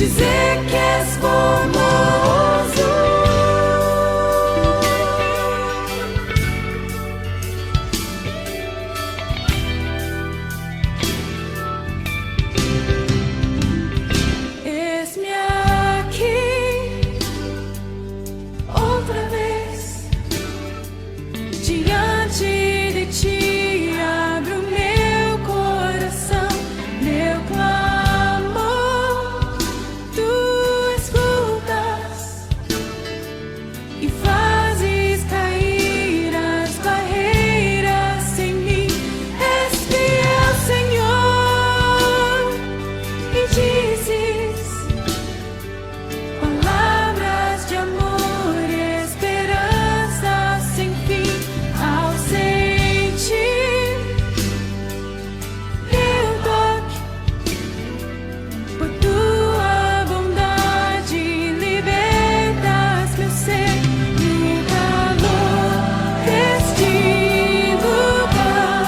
dizer que és formoso. Eis-me aqui outra vez diante de ti, abro meu coração, meu clamor, tu escutas e fazes cair as barreiras em mim. És fiel, Senhor, e dizes palavras de amor e esperança sem fim. Ao sentir teu toque, por tua bondade libertas meu ser. No calor deste lugar,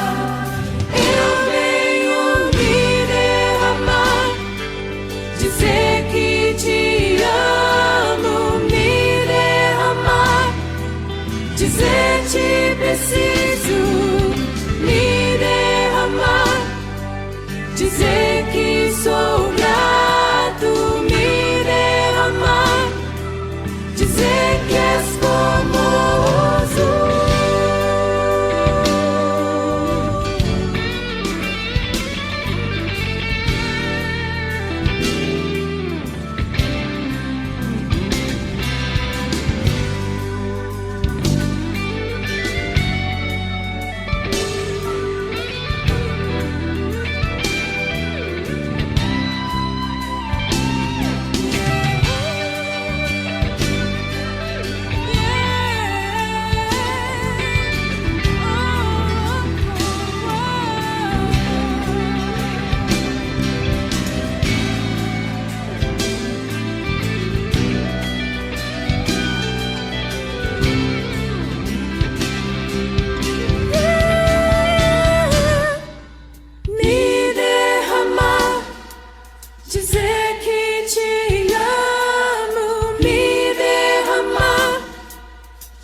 eu venho me derramar, dizer que te amo, me derramar, dizer te preciso, me derramar, dizer que sou grato, me derramar, dizer que és formoso. Me derramar, dizer que te amo, me derramar,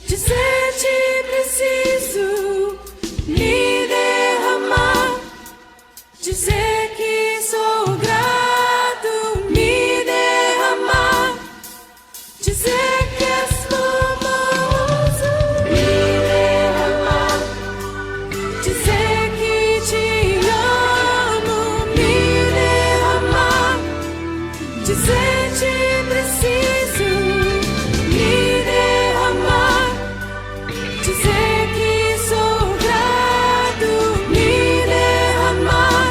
dizer te preciso, me derramar, dizer que sou grato, me derramar, dizer que és formoso, me derramar, dizer que te amo, me derramar, dizer te preciso, me derramar, dizer que sou grato, me derramar,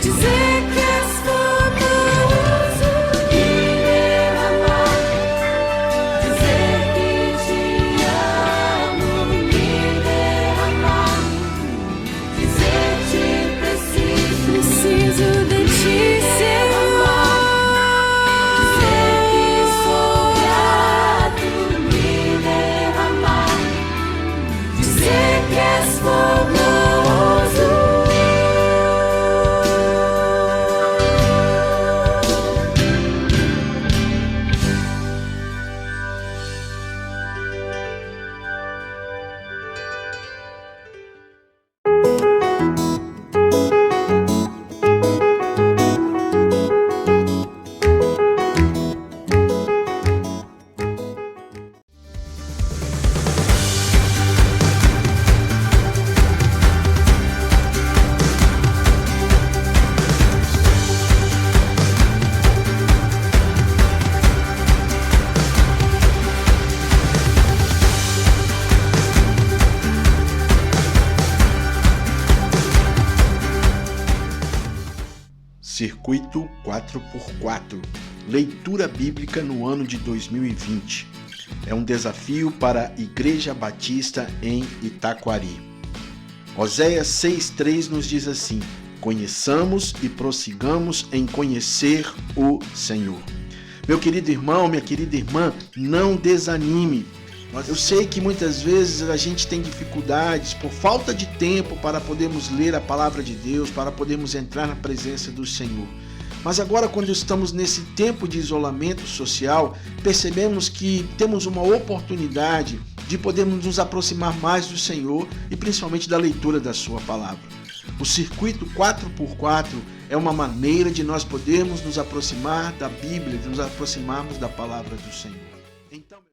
dizer que és formoso, me derramar, dizer que te amo, me derramar, dizer te preciso de ti, Senhor, dizer que sou grato, me derramar, dizer que és formoso. Circuito 4x4, leitura bíblica no ano de 2020. É um desafio para a Igreja Batista em Itaquari. Oséias 6,3 nos diz assim: conheçamos e prossigamos em conhecer o Senhor. Meu querido irmão, minha querida irmã, não desanime. Eu sei que muitas vezes a gente tem dificuldades por falta de tempo para podermos ler a palavra de Deus, para podermos entrar na presença do Senhor. Mas agora, quando estamos nesse tempo de isolamento social, percebemos que temos uma oportunidade de podermos nos aproximar mais do Senhor e principalmente da leitura da sua palavra. O circuito 4x4 é uma maneira de nós podermos nos aproximar da Bíblia, de nos aproximarmos da palavra do Senhor. Então...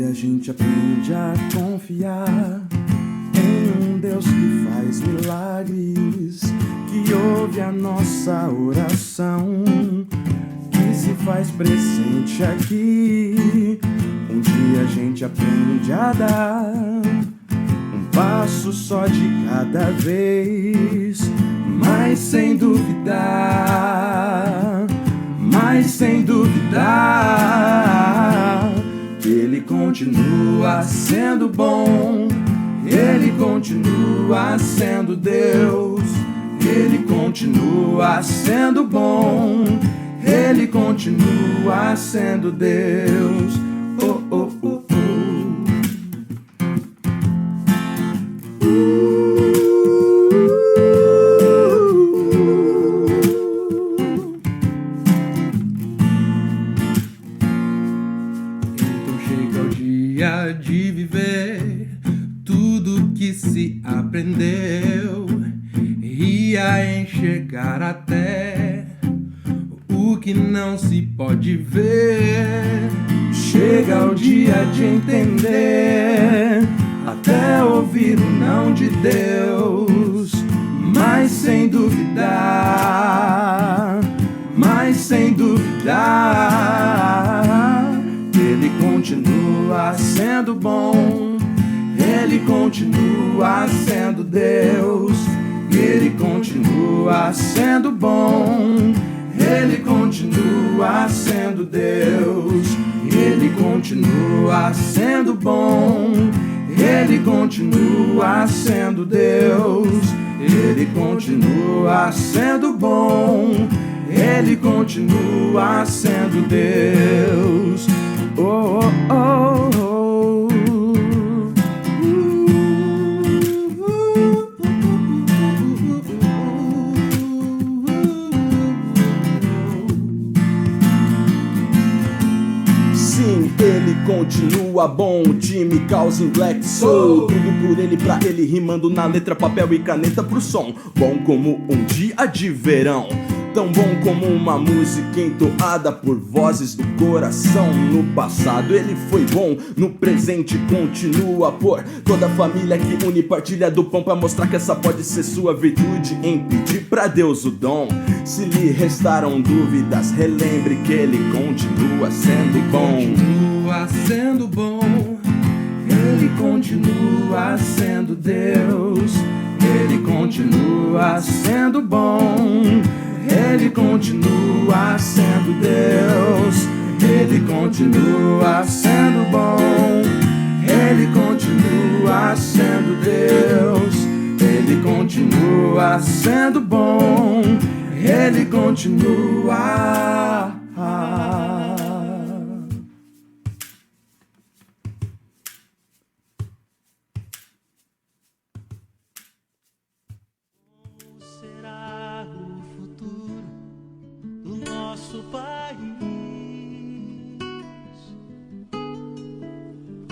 A gente aprende a confiar em um Deus que faz milagres, que ouve a nossa oração, que se faz presente aqui. Um dia a gente aprende a dar um passo só de cada vez, mas sem duvidar, Ele continua sendo bom, Ele continua sendo Deus, Ele continua sendo bom, Ele continua sendo Deus. Oh, oh, oh, oh. De viver tudo que se aprendeu e a enxergar até o que não se pode ver. Chega o dia de entender, até ouvir o não de Deus, mas sem duvidar, Ele continua sendo bom, Ele continua sendo Deus, Ele continua sendo bom, Ele continua sendo Deus, Ele continua sendo bom, Ele continua sendo Deus, Ele continua sendo bom, Ele continua sendo Deus. Oh, oh, oh, oh. Sim, Ele continua bom, o time causa em Black Soul, tudo por Ele, pra Ele, rimando na letra, papel e caneta pro som, bom como um dia de verão. tão bom como uma música entoada por vozes do coração. No passado ele foi bom, no presente continua por toda a família que une e partilha do pão, pra mostrar que essa pode ser sua virtude em pedir pra Deus o dom. Se lhe restaram dúvidas, relembre que ele continua sendo bom. Continua sendo bom. Ele continua sendo Deus. Ele continua sendo bom. Ele continua sendo Deus. Ele continua sendo bom. Ele continua sendo Deus. Ele continua sendo bom. Ele continua. Será o futuro do nosso país?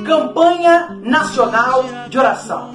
Campanha Nacional de Oração.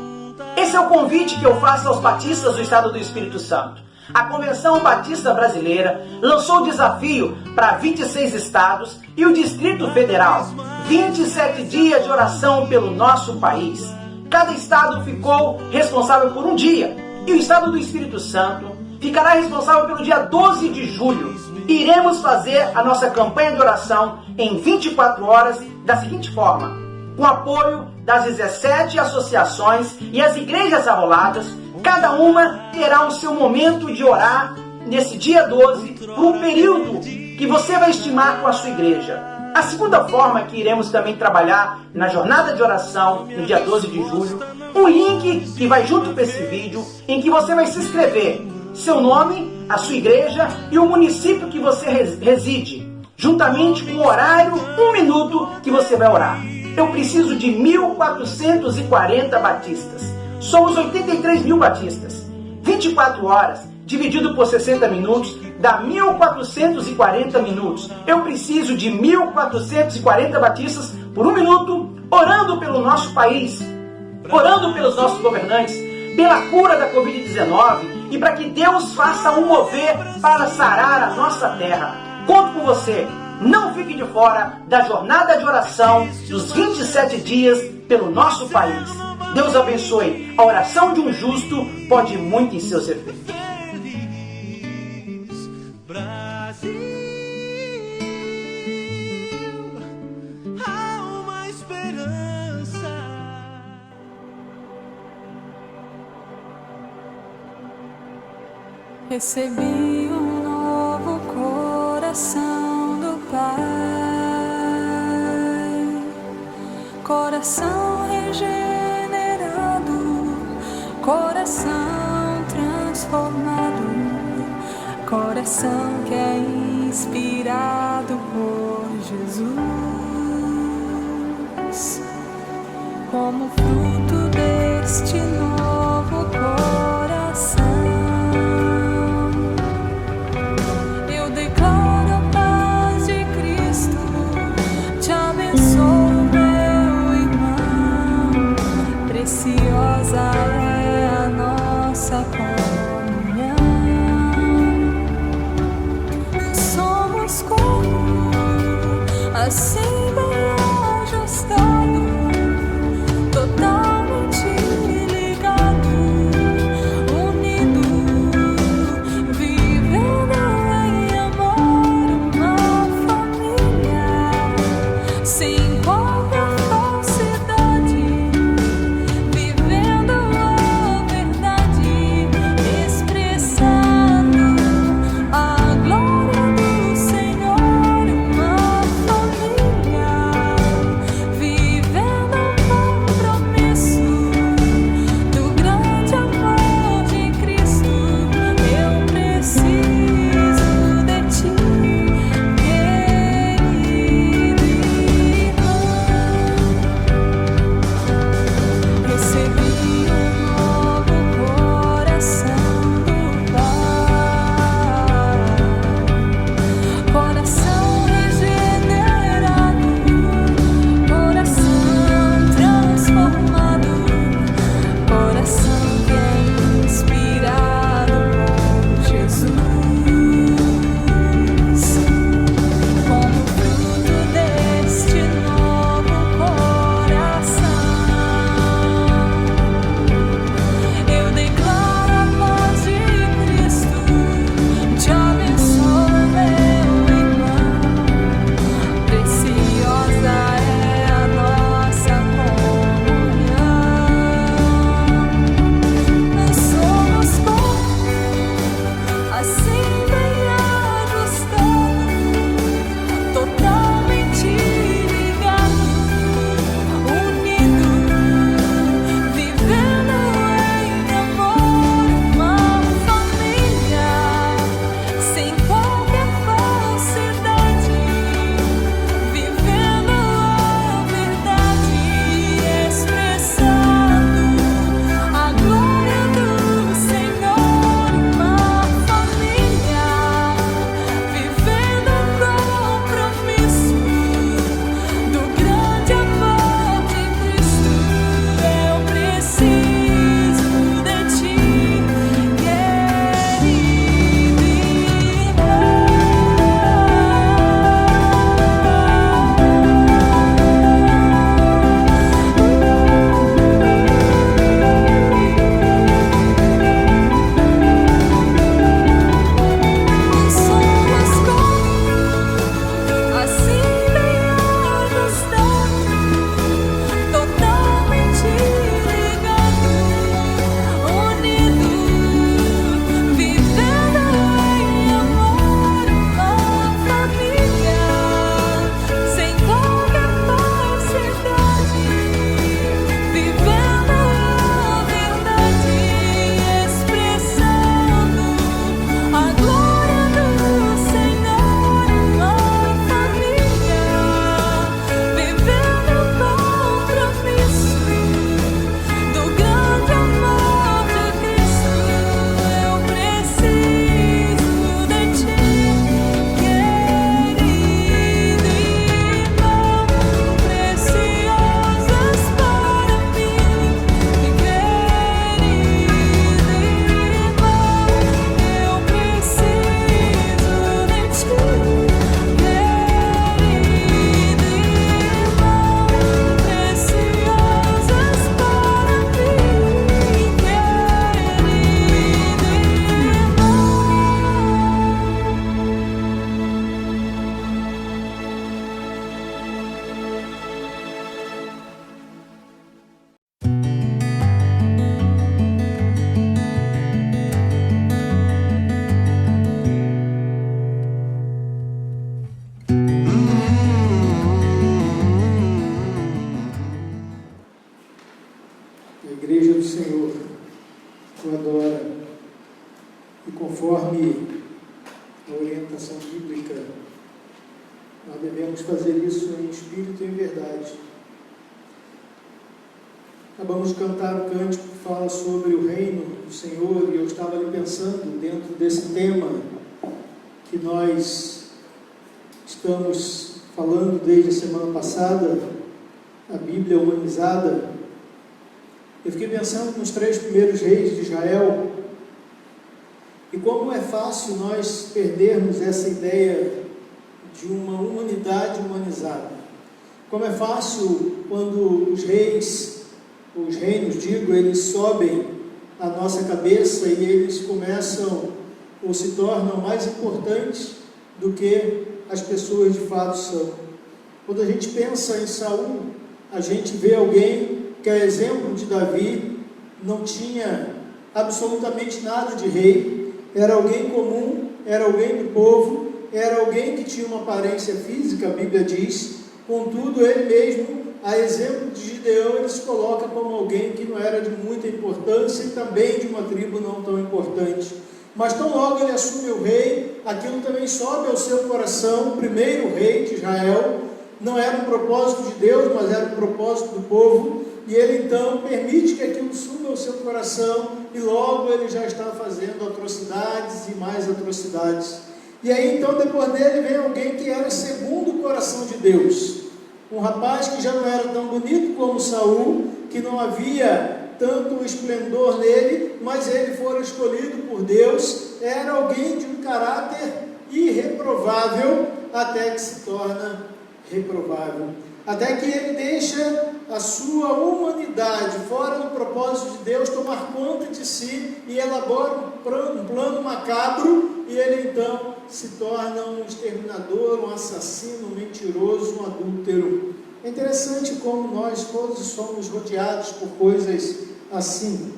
Esse é o convite que eu faço aos batistas do Estado do Espírito Santo. A Convenção Batista Brasileira lançou o desafio para 26 estados e o Distrito Federal. 27 dias de oração pelo nosso país. Cada estado ficou responsável por um dia. E o Estado do Espírito Santo ficará responsável pelo dia 12 de julho. Iremos fazer a nossa campanha de oração em 24 horas da seguinte forma: com apoio das 17 associações e as igrejas arroladas, cada uma terá o seu momento de orar nesse dia 12 por um período que você vai estimar com a sua igreja. A segunda forma que iremos também trabalhar na jornada de oração no dia 12 de julho, um link que vai junto com esse vídeo, em que você vai se inscrever, seu nome, a sua igreja e o município que você reside, juntamente com o horário, 1 minuto que você vai orar. Eu preciso de 1.440 batistas. Somos 83 mil batistas. 24 horas, dividido por 60 minutos, dá 1.440 minutos. Eu preciso de 1.440 batistas por 1 minuto, orando pelo nosso país, orando pelos nossos governantes, pela cura da Covid-19 e para que Deus faça um mover para sarar a nossa terra. Conto com você. Não fique de fora da jornada de oração dos 27 dias pelo nosso país. Deus abençoe. A oração de um justo pode muito em seus efeitos. Brasil, há uma esperança. Recebi um novo coração do Pai, coração regenerado, coração transformado, coração que é inspirado por Jesus, como fruto deste novo coração. Eu declaro a paz de Cristo, te abençoo, meu irmão, preciosa é a nossa comunhão. Somos como assim bem ajustado, totalmente ligado. o adora. E conforme a orientação bíblica, nós devemos fazer isso em espírito e em verdade. Acabamos de cantar o cântico que fala sobre o reino do Senhor, e eu estava ali pensando dentro desse tema que nós estamos falando desde a semana passada, a Bíblia humanizada. Eu fiquei pensando nos 3 primeiros reis de Israel, e como é fácil nós perdermos essa ideia de uma humanidade humanizada. Como é fácil quando os reinos, eles sobem à nossa cabeça e eles começam ou se tornam mais importantes do que as pessoas de fato são. Quando a gente pensa em Saul, a gente vê alguém que, a exemplo de Davi, não tinha absolutamente nada de rei, era alguém comum, era alguém do povo, era alguém que tinha uma aparência física, a Bíblia diz, contudo ele mesmo, a exemplo de Gideão, ele se coloca como alguém que não era de muita importância e também de uma tribo não tão importante. Mas tão logo ele assume o rei, aquilo também sobe ao seu coração, o primeiro rei de Israel, não era um propósito de Deus, mas era um propósito do povo, e ele então permite que aquilo suba ao seu coração, e logo ele já está fazendo atrocidades e mais atrocidades. E aí então depois dele vem alguém que era segundo o coração de Deus, um rapaz que já não era tão bonito como Saul, que não havia tanto esplendor nele, mas ele fora escolhido por Deus, era alguém de um caráter irreprovável, até que se torna reprovável, até que ele deixa a sua humanidade fora do propósito de Deus tomar conta de si e elabora um plano macabro, e ele então se torna um exterminador, um assassino, um mentiroso, um adúltero. É interessante como nós todos somos rodeados por coisas assim,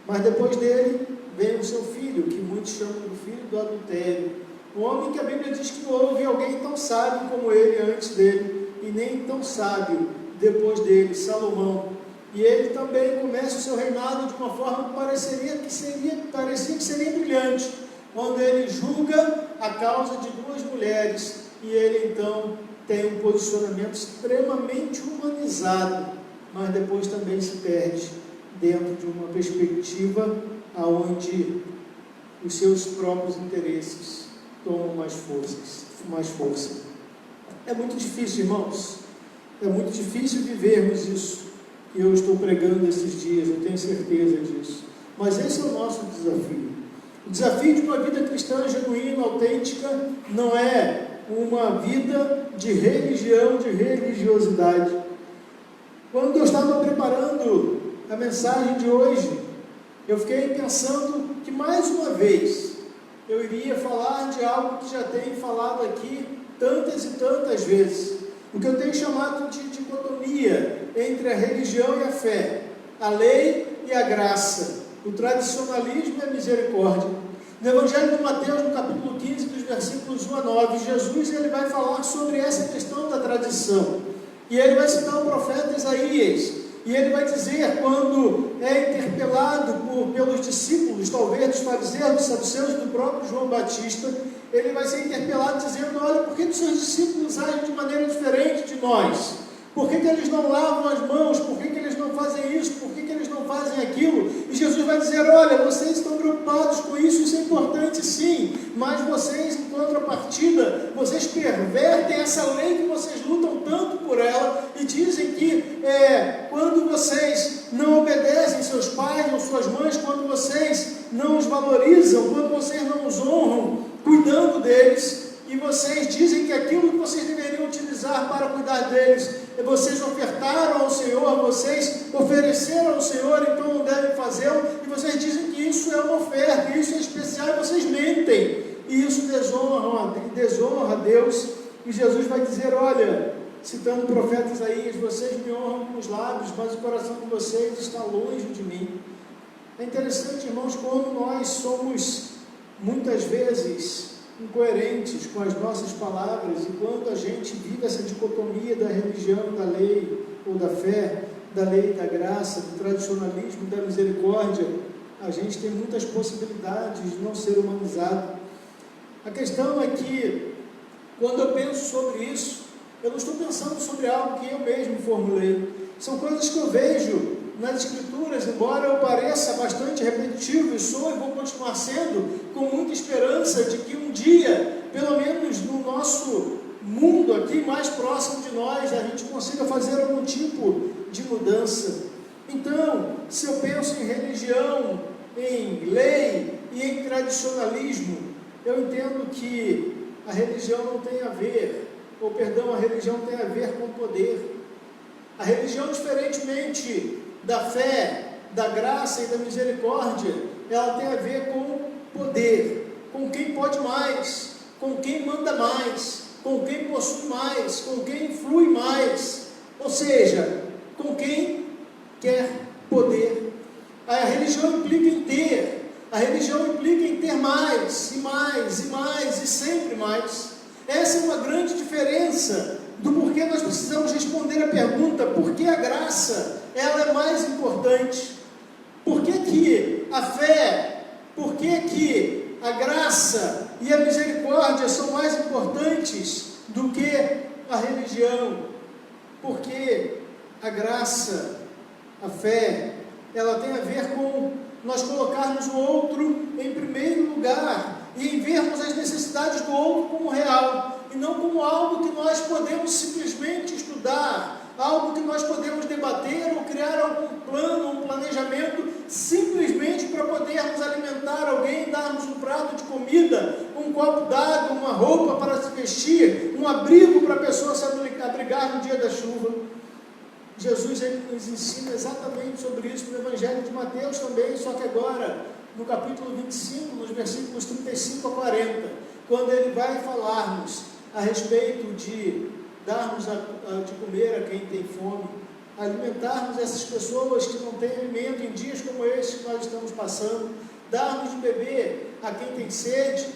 mas depois dele vem o seu filho, que muitos chamam do filho do adultério, um homem que a Bíblia diz que não houve alguém tão sábio como ele antes dele, e nem tão sábio depois dele, Salomão. E ele também começa o seu reinado de uma forma que parecia que seria brilhante, quando ele julga a causa de 2 mulheres, e ele então tem um posicionamento extremamente humanizado, mas depois também se perde dentro de uma perspectiva onde os seus próprios interesses tomam mais força. É muito difícil, irmãos, é muito difícil vivermos isso que eu estou pregando esses dias, eu tenho certeza disso, mas esse é o nosso desafio. O desafio de uma vida cristã genuína, autêntica, não é uma vida de religião, de religiosidade. Quando eu estava preparando a mensagem de hoje, eu fiquei pensando que mais uma vez eu iria falar de algo que já tenho falado aqui tantas e tantas vezes, o que eu tenho chamado de dicotomia entre a religião e a fé, a lei e a graça, o tradicionalismo e a misericórdia. No Evangelho de Mateus, no capítulo 15, dos versículos 1 a 9, Jesus ele vai falar sobre essa questão da tradição, e ele vai citar o profeta Isaías, e ele vai dizer, quando é interpelado pelos discípulos, talvez dos fariseus, dos saduceus, do próprio João Batista, ele vai ser interpelado dizendo, olha, por que os seus discípulos agem de maneira diferente de nós? Por que eles não lavam as mãos? Por que eles não fazem isso? Por que eles não fazem aquilo? E Jesus vai dizer, olha, vocês estão preocupados com isso, isso é importante sim, mas vocês, em contrapartida, vocês pervertem essa lei que vocês lutam tanto por ela, e dizem que quando vocês não obedecem seus pais ou suas mães, quando vocês não os valorizam, quando vocês não os honram, cuidando deles, e vocês dizem que aquilo que vocês deveriam utilizar para cuidar deles, vocês ofertaram ao Senhor, vocês ofereceram ao Senhor, então não devem fazê-lo, e vocês dizem que isso é uma oferta, isso é especial, e vocês mentem, e isso desonra a Deus. E Jesus vai dizer, olha, citando o profeta Isaías, vocês me honram com os lábios, mas o coração de vocês está longe de mim. É interessante, irmãos, como nós somos muitas vezes incoerentes com as nossas palavras, e quando a gente vive essa dicotomia da religião, da lei ou da fé, da lei e da graça, do tradicionalismo e da misericórdia, a gente tem muitas possibilidades de não ser humanizado. A questão é que, quando eu penso sobre isso, eu não estou pensando sobre algo que eu mesmo formulei. São coisas que eu vejo nas Escrituras, embora eu pareça bastante repetitivo, e sou e vou continuar sendo, com muita esperança de que um dia, pelo menos no nosso mundo aqui, mais próximo de nós, a gente consiga fazer algum tipo de mudança. Então, se eu penso em religião, em lei e em tradicionalismo, eu entendo que a religião não tem a ver, a religião tem a ver com poder. A religião, diferentemente da fé, da graça e da misericórdia, ela tem a ver com poder, com quem pode mais, com quem manda mais, com quem possui mais, com quem influi mais, ou seja, com quem quer poder. A religião implica em ter, a religião implica em ter mais, e mais, e mais, e sempre mais. Essa é uma grande diferença do porquê nós precisamos responder a pergunta: por que a graça ela é mais importante? Por que que a fé, por que a graça e a misericórdia são mais importantes do que a religião? Porque a graça, a fé, ela tem a ver com nós colocarmos o outro em primeiro lugar e em vermos as necessidades do outro como real, e não como algo que nós podemos simplesmente estudar, algo que nós podemos debater ou criar algum plano, um planejamento, simplesmente para podermos alimentar alguém, darmos um prato de comida, um copo d'água, uma roupa para se vestir, um abrigo para a pessoa se abrigar no dia da chuva. Jesus ele nos ensina exatamente sobre isso no Evangelho de Mateus também, só que agora no capítulo 25, nos versículos 35 a 40, quando ele vai falar-nos a respeito de darmos de comer a quem tem fome, alimentarmos essas pessoas que não têm alimento em dias como esse que nós estamos passando, darmos de beber a quem tem sede,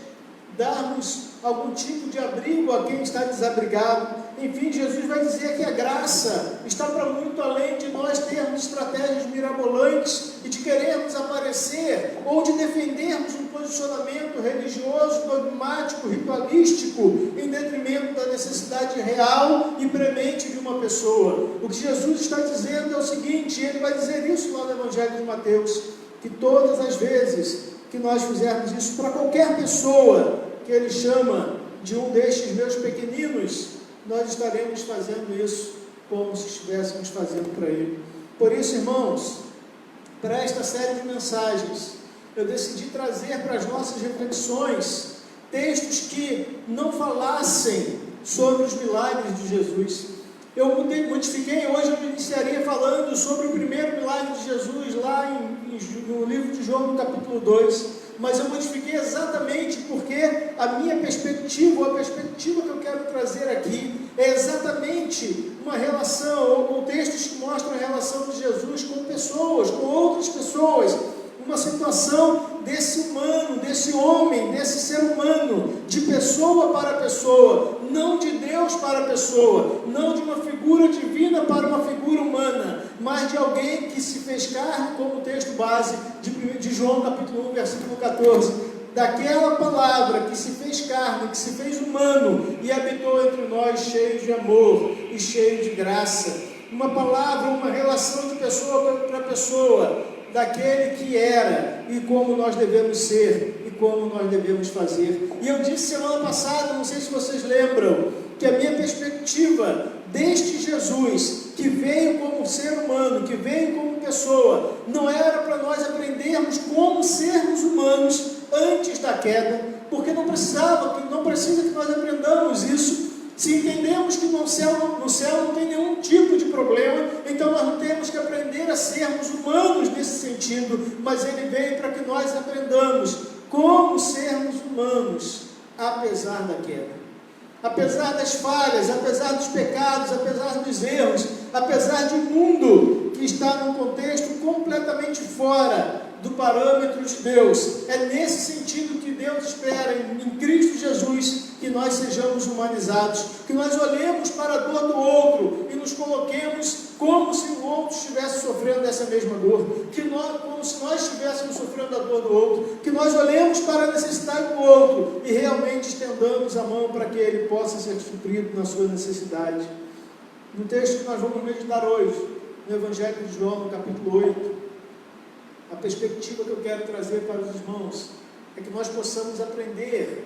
darmos algum tipo de abrigo a quem está desabrigado. Enfim, Jesus vai dizer que a graça está para muito além de nós termos estratégias mirabolantes e de querermos aparecer ou de defendermos um posicionamento religioso, dogmático, ritualístico, em detrimento da necessidade real e premente de uma pessoa. O que Jesus está dizendo é o seguinte, ele vai dizer isso lá no Evangelho de Mateus, que todas as vezes que nós fizermos isso para qualquer pessoa que ele chama de um destes meus pequeninos, nós estaremos fazendo isso como se estivéssemos fazendo para ele. Por isso, irmãos, para esta série de mensagens, eu decidi trazer para as nossas reflexões textos que não falassem sobre os milagres de Jesus. Eu modifiquei, hoje eu iniciaria falando sobre o primeiro milagre de Jesus lá no livro de João, no capítulo 2, mas eu modifiquei exatamente porque a minha perspectiva, a perspectiva que eu quero trazer aqui, é exatamente uma relação, ou textos que mostram a relação de Jesus com pessoas, com outras pessoas, uma situação desse humano, desse homem, desse ser humano, de pessoa para pessoa, não de Deus para pessoa, não de uma figura divina para uma figura humana, mas de alguém que se fez carne, como o texto base de João capítulo 1, versículo 14, daquela palavra que se fez carne, que se fez humano e habitou entre nós cheio de amor e cheio de graça. Uma palavra, uma relação de pessoa para pessoa, daquele que era e como nós devemos ser e como nós devemos fazer. E eu disse semana passada, não sei se vocês lembram, que a minha perspectiva deste Jesus, que veio como ser humano, que veio como pessoa, não era para nós aprendermos como sermos humanos antes da queda, porque não precisa que nós aprendamos isso. Se entendemos que no céu não tem nenhum tipo de problema, então nós não temos que aprender a sermos humanos nesse sentido, mas ele veio para que nós aprendamos como sermos humanos, apesar da queda. Apesar das falhas, apesar dos pecados, apesar dos erros, apesar de um mundo que está num contexto completamente fora do parâmetro de Deus. É nesse sentido que Deus espera em Cristo Jesus que nós sejamos humanizados, que nós olhemos para a dor do outro e nos coloquemos como se o outro estivesse sofrendo essa mesma dor, como se nós estivéssemos sofrendo a dor do outro, que nós olhemos para a necessidade do outro e realmente estendamos a mão para que ele possa ser suprido na sua necessidade. No texto que nós vamos meditar hoje, no Evangelho de João, no capítulo 8, a perspectiva que eu quero trazer para os irmãos é que nós possamos aprender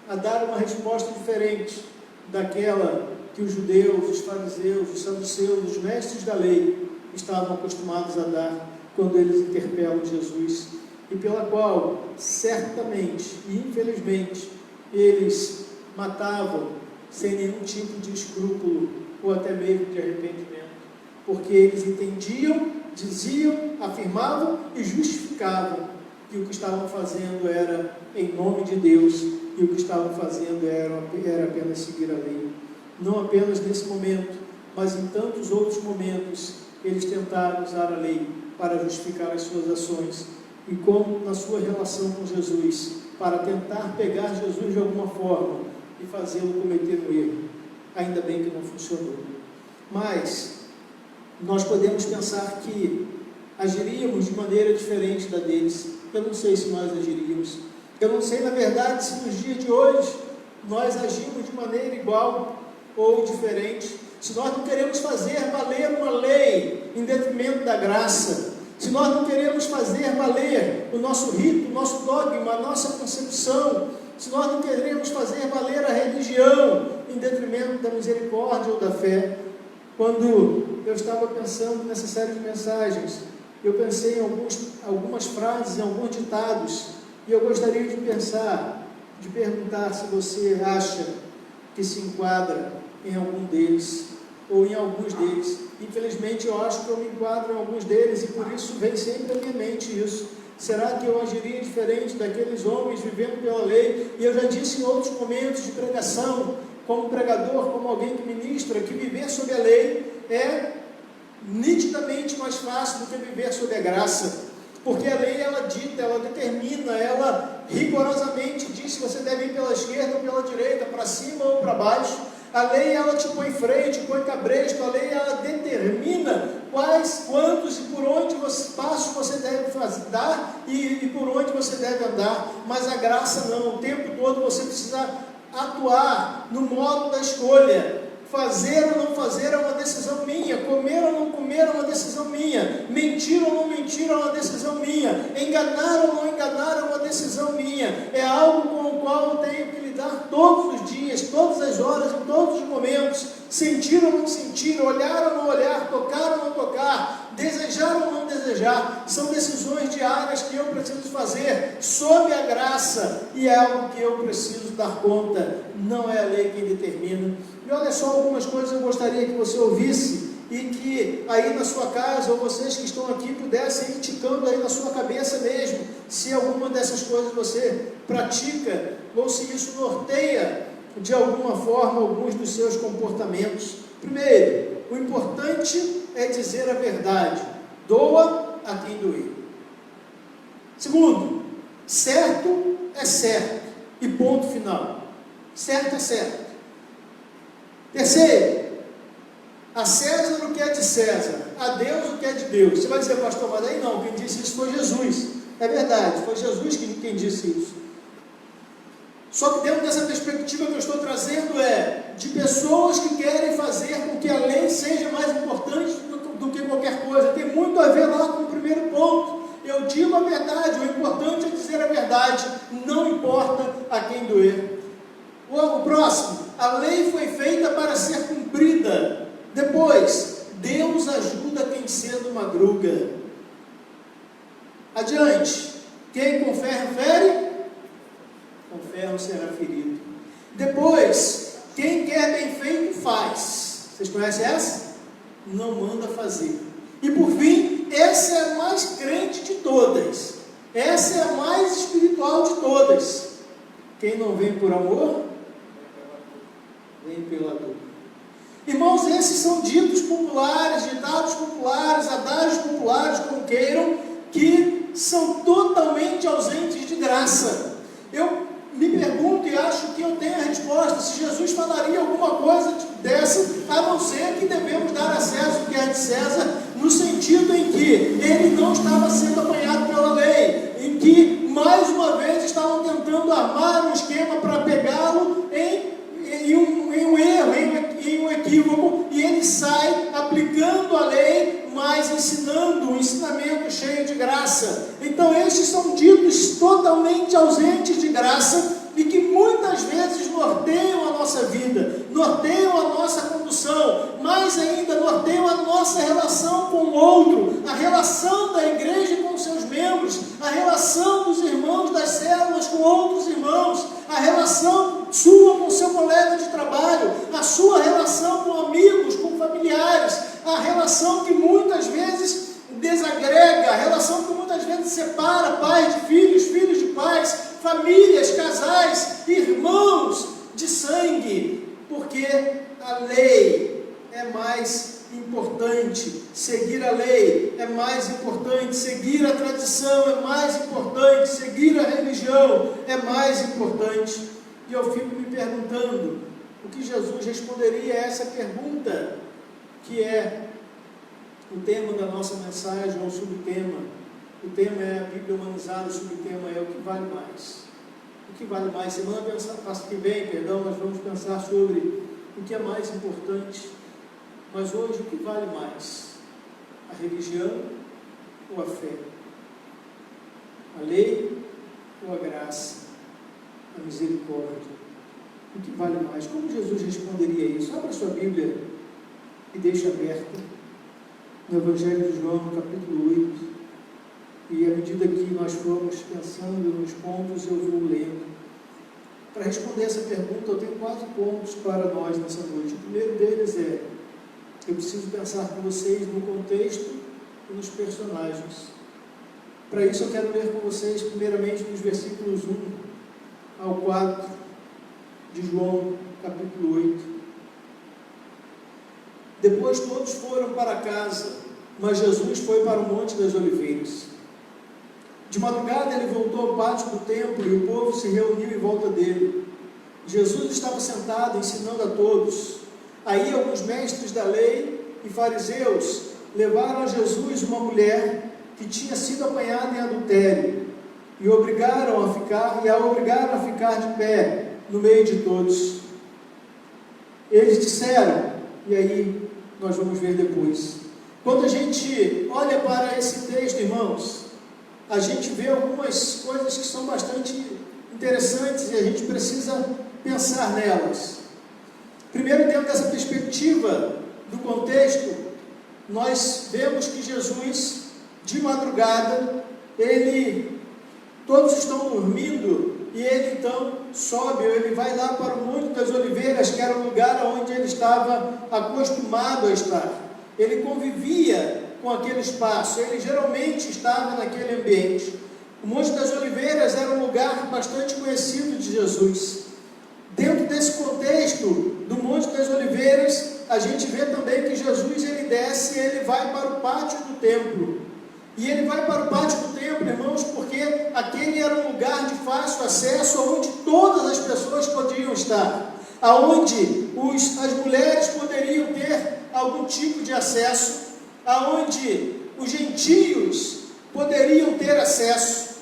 a dar uma resposta diferente daquela que os judeus, os fariseus, os saduceus, os mestres da lei estavam acostumados a dar quando eles interpelam Jesus, e pela qual, certamente e infelizmente, eles matavam sem nenhum tipo de escrúpulo ou até mesmo de arrependimento, porque eles entendiam, diziam, afirmavam e justificavam que o que estavam fazendo era em nome de Deus e o que estavam fazendo era apenas seguir a lei. Não apenas nesse momento, mas em tantos outros momentos, eles tentaram usar a lei para justificar as suas ações, e como na sua relação com Jesus, para tentar pegar Jesus de alguma forma e fazê-lo cometer um erro. Ainda bem que não funcionou. Mas nós podemos pensar que agiríamos de maneira diferente da deles. Eu não sei se nós agiríamos. Eu não sei, na verdade, se nos dias de hoje nós agimos de maneira igual ou diferente. Se nós não queremos fazer valer uma lei em detrimento da graça, se nós não queremos fazer valer o nosso rito, o nosso dogma, a nossa concepção, se nós não queremos fazer valer a religião em detrimento da misericórdia ou da fé. Quando eu estava pensando nessa série de mensagens, eu pensei em algumas frases, em alguns ditados, e eu gostaria de perguntar se você acha que se enquadra em algum deles, ou em alguns deles. Infelizmente eu acho que eu me enquadro em alguns deles, e por isso vem sempre à minha mente isso. Será que eu agiria diferente daqueles homens vivendo pela lei? E eu já disse em outros momentos de pregação, como pregador, como alguém que ministra, que viver sob a lei é nitidamente mais fácil do que viver sob a graça, porque a lei, ela dita, ela determina, ela rigorosamente diz se você deve ir pela esquerda ou pela direita, para cima ou para baixo. A lei, ela te põe frente, põe cabresto. A lei, ela determina quais, quantos e por onde passos você deve dar e por onde você deve andar. Mas a graça não, o tempo todo você precisa atuar no modo da escolha. Fazer ou não fazer é uma decisão minha, comer ou não comer é uma decisão minha, mentir ou não mentir é uma decisão minha, enganar ou não enganar é uma decisão minha. É algo com o qual eu tenho que lidar todos os dias, todas as horas, em todos os momentos. Sentir ou não sentir, olhar ou não olhar, tocar ou não tocar, desejar ou não desejar, são decisões diárias que eu preciso fazer sob a graça, e é algo que eu preciso dar conta, não é a lei quem determina. E olha só algumas coisas que eu gostaria que você ouvisse e que aí na sua casa, ou vocês que estão aqui, pudessem ir ticando aí na sua cabeça mesmo, se alguma dessas coisas você pratica, ou se isso norteia de alguma forma alguns dos seus comportamentos. Primeiro, o importante é dizer a verdade, doa a quem doer. Segundo, certo é certo, e ponto final. Certo é certo. Terceiro, a César o que é de César, a Deus o que é de Deus. Você vai dizer, pastor, mas aí não, quem disse isso foi Jesus. É verdade, foi Jesus quem disse isso. Só que dentro dessa perspectiva que eu estou trazendo de pessoas que querem fazer com que a lei seja mais importante do que qualquer coisa. Tem muito a ver lá com o primeiro ponto. Eu digo a verdade, o importante é dizer a verdade, não importa a quem doer. O próximo, a lei foi feita para ser cumprida. Depois, Deus ajuda quem cedo madruga. Adiante, quem com ferro fere, com ferro será ferido. Depois, quem quer bem feito faz. Vocês conhecem essa? Não manda fazer. E por fim, essa é a mais crente de todas. Essa é a mais espiritual de todas. Quem não vem por amor, vem pela dor. Irmãos, esses são ditos populares, ditados populares, adágios populares, como queiram, que são totalmente ausentes de graça. Eu me pergunto e acho que eu tenho a resposta, se Jesus falaria alguma coisa dessa, a não ser que devemos dar a César o que é de César, no sentido em que ele não estava sendo apanhado pela lei, em que, mais uma vez, estavam tentando armar um esquema para pegá-lo em um erro, em um equívoco, e ele sai aplicando a lei, mas ensinando um ensinamento cheio de graça. Então estes são ditos totalmente ausentes de graça e que muitas vezes norteiam a nossa vida, norteiam a nossa condução, mais ainda norteiam a nossa relação com o outro, a relação da igreja com seus membros, a relação dos irmãos das células com outros irmãos, a relação sua com seu colega de trabalho, a sua relação com amigos, com familiares, a relação que muitas vezes desagrega, a relação que muitas vezes separa pais de filhos, filhos de pais, famílias, casais, irmãos de sangue, porque a lei é mais importante, seguir a lei é mais importante, seguir a tradição é mais importante, seguir a religião é mais importante. E eu fico me perguntando o que Jesus responderia a essa pergunta, que é o tema da nossa mensagem, ou o subtema. O tema é a Bíblia humanizada, o subtema é o que vale mais. O que vale mais? Semana que vem, nós vamos pensar sobre o que é mais importante. Mas hoje, o que vale mais? A religião ou a fé? A lei ou a graça? A misericórdia? O que vale mais? Como Jesus responderia isso? Abra sua Bíblia e deixe aberta no Evangelho de João, no capítulo 8. E à medida que nós formos pensando nos pontos, eu vou lendo. Para responder essa pergunta, eu tenho 4 pontos para nós nessa noite. O primeiro deles é: eu preciso pensar com vocês no contexto e nos personagens. Para isso eu quero ler com vocês primeiramente dos versículos 1 ao 4 de João, capítulo 8. Depois todos foram para casa, mas Jesus foi para o Monte das Oliveiras. De madrugada ele voltou ao pátio do templo e o povo se reuniu em volta dele. Jesus estava sentado ensinando a todos. Aí alguns mestres da lei e fariseus levaram a Jesus uma mulher que tinha sido apanhada em adultério e a obrigaram a ficar de pé no meio de todos. Eles disseram, e aí nós vamos ver depois. Quando a gente olha para esse texto, irmãos, a gente vê algumas coisas que são bastante interessantes e a gente precisa pensar nelas. Primeiro, dentro dessa perspectiva do contexto, nós vemos que Jesus, de madrugada, todos estão dormindo e ele então sobe, ele vai lá para o Monte das Oliveiras, que era o lugar onde ele estava acostumado a estar. Ele convivia com aquele espaço, ele geralmente estava naquele ambiente. O Monte das Oliveiras era um lugar bastante conhecido de Jesus. Dentro desse contexto do Monte das Oliveiras, a gente vê também que Jesus ele desce e ele vai para o pátio do templo. E ele vai para o pátio do templo, irmãos, porque aquele era um lugar de fácil acesso, onde todas as pessoas podiam estar, aonde as mulheres poderiam ter algum tipo de acesso, aonde os gentios poderiam ter acesso.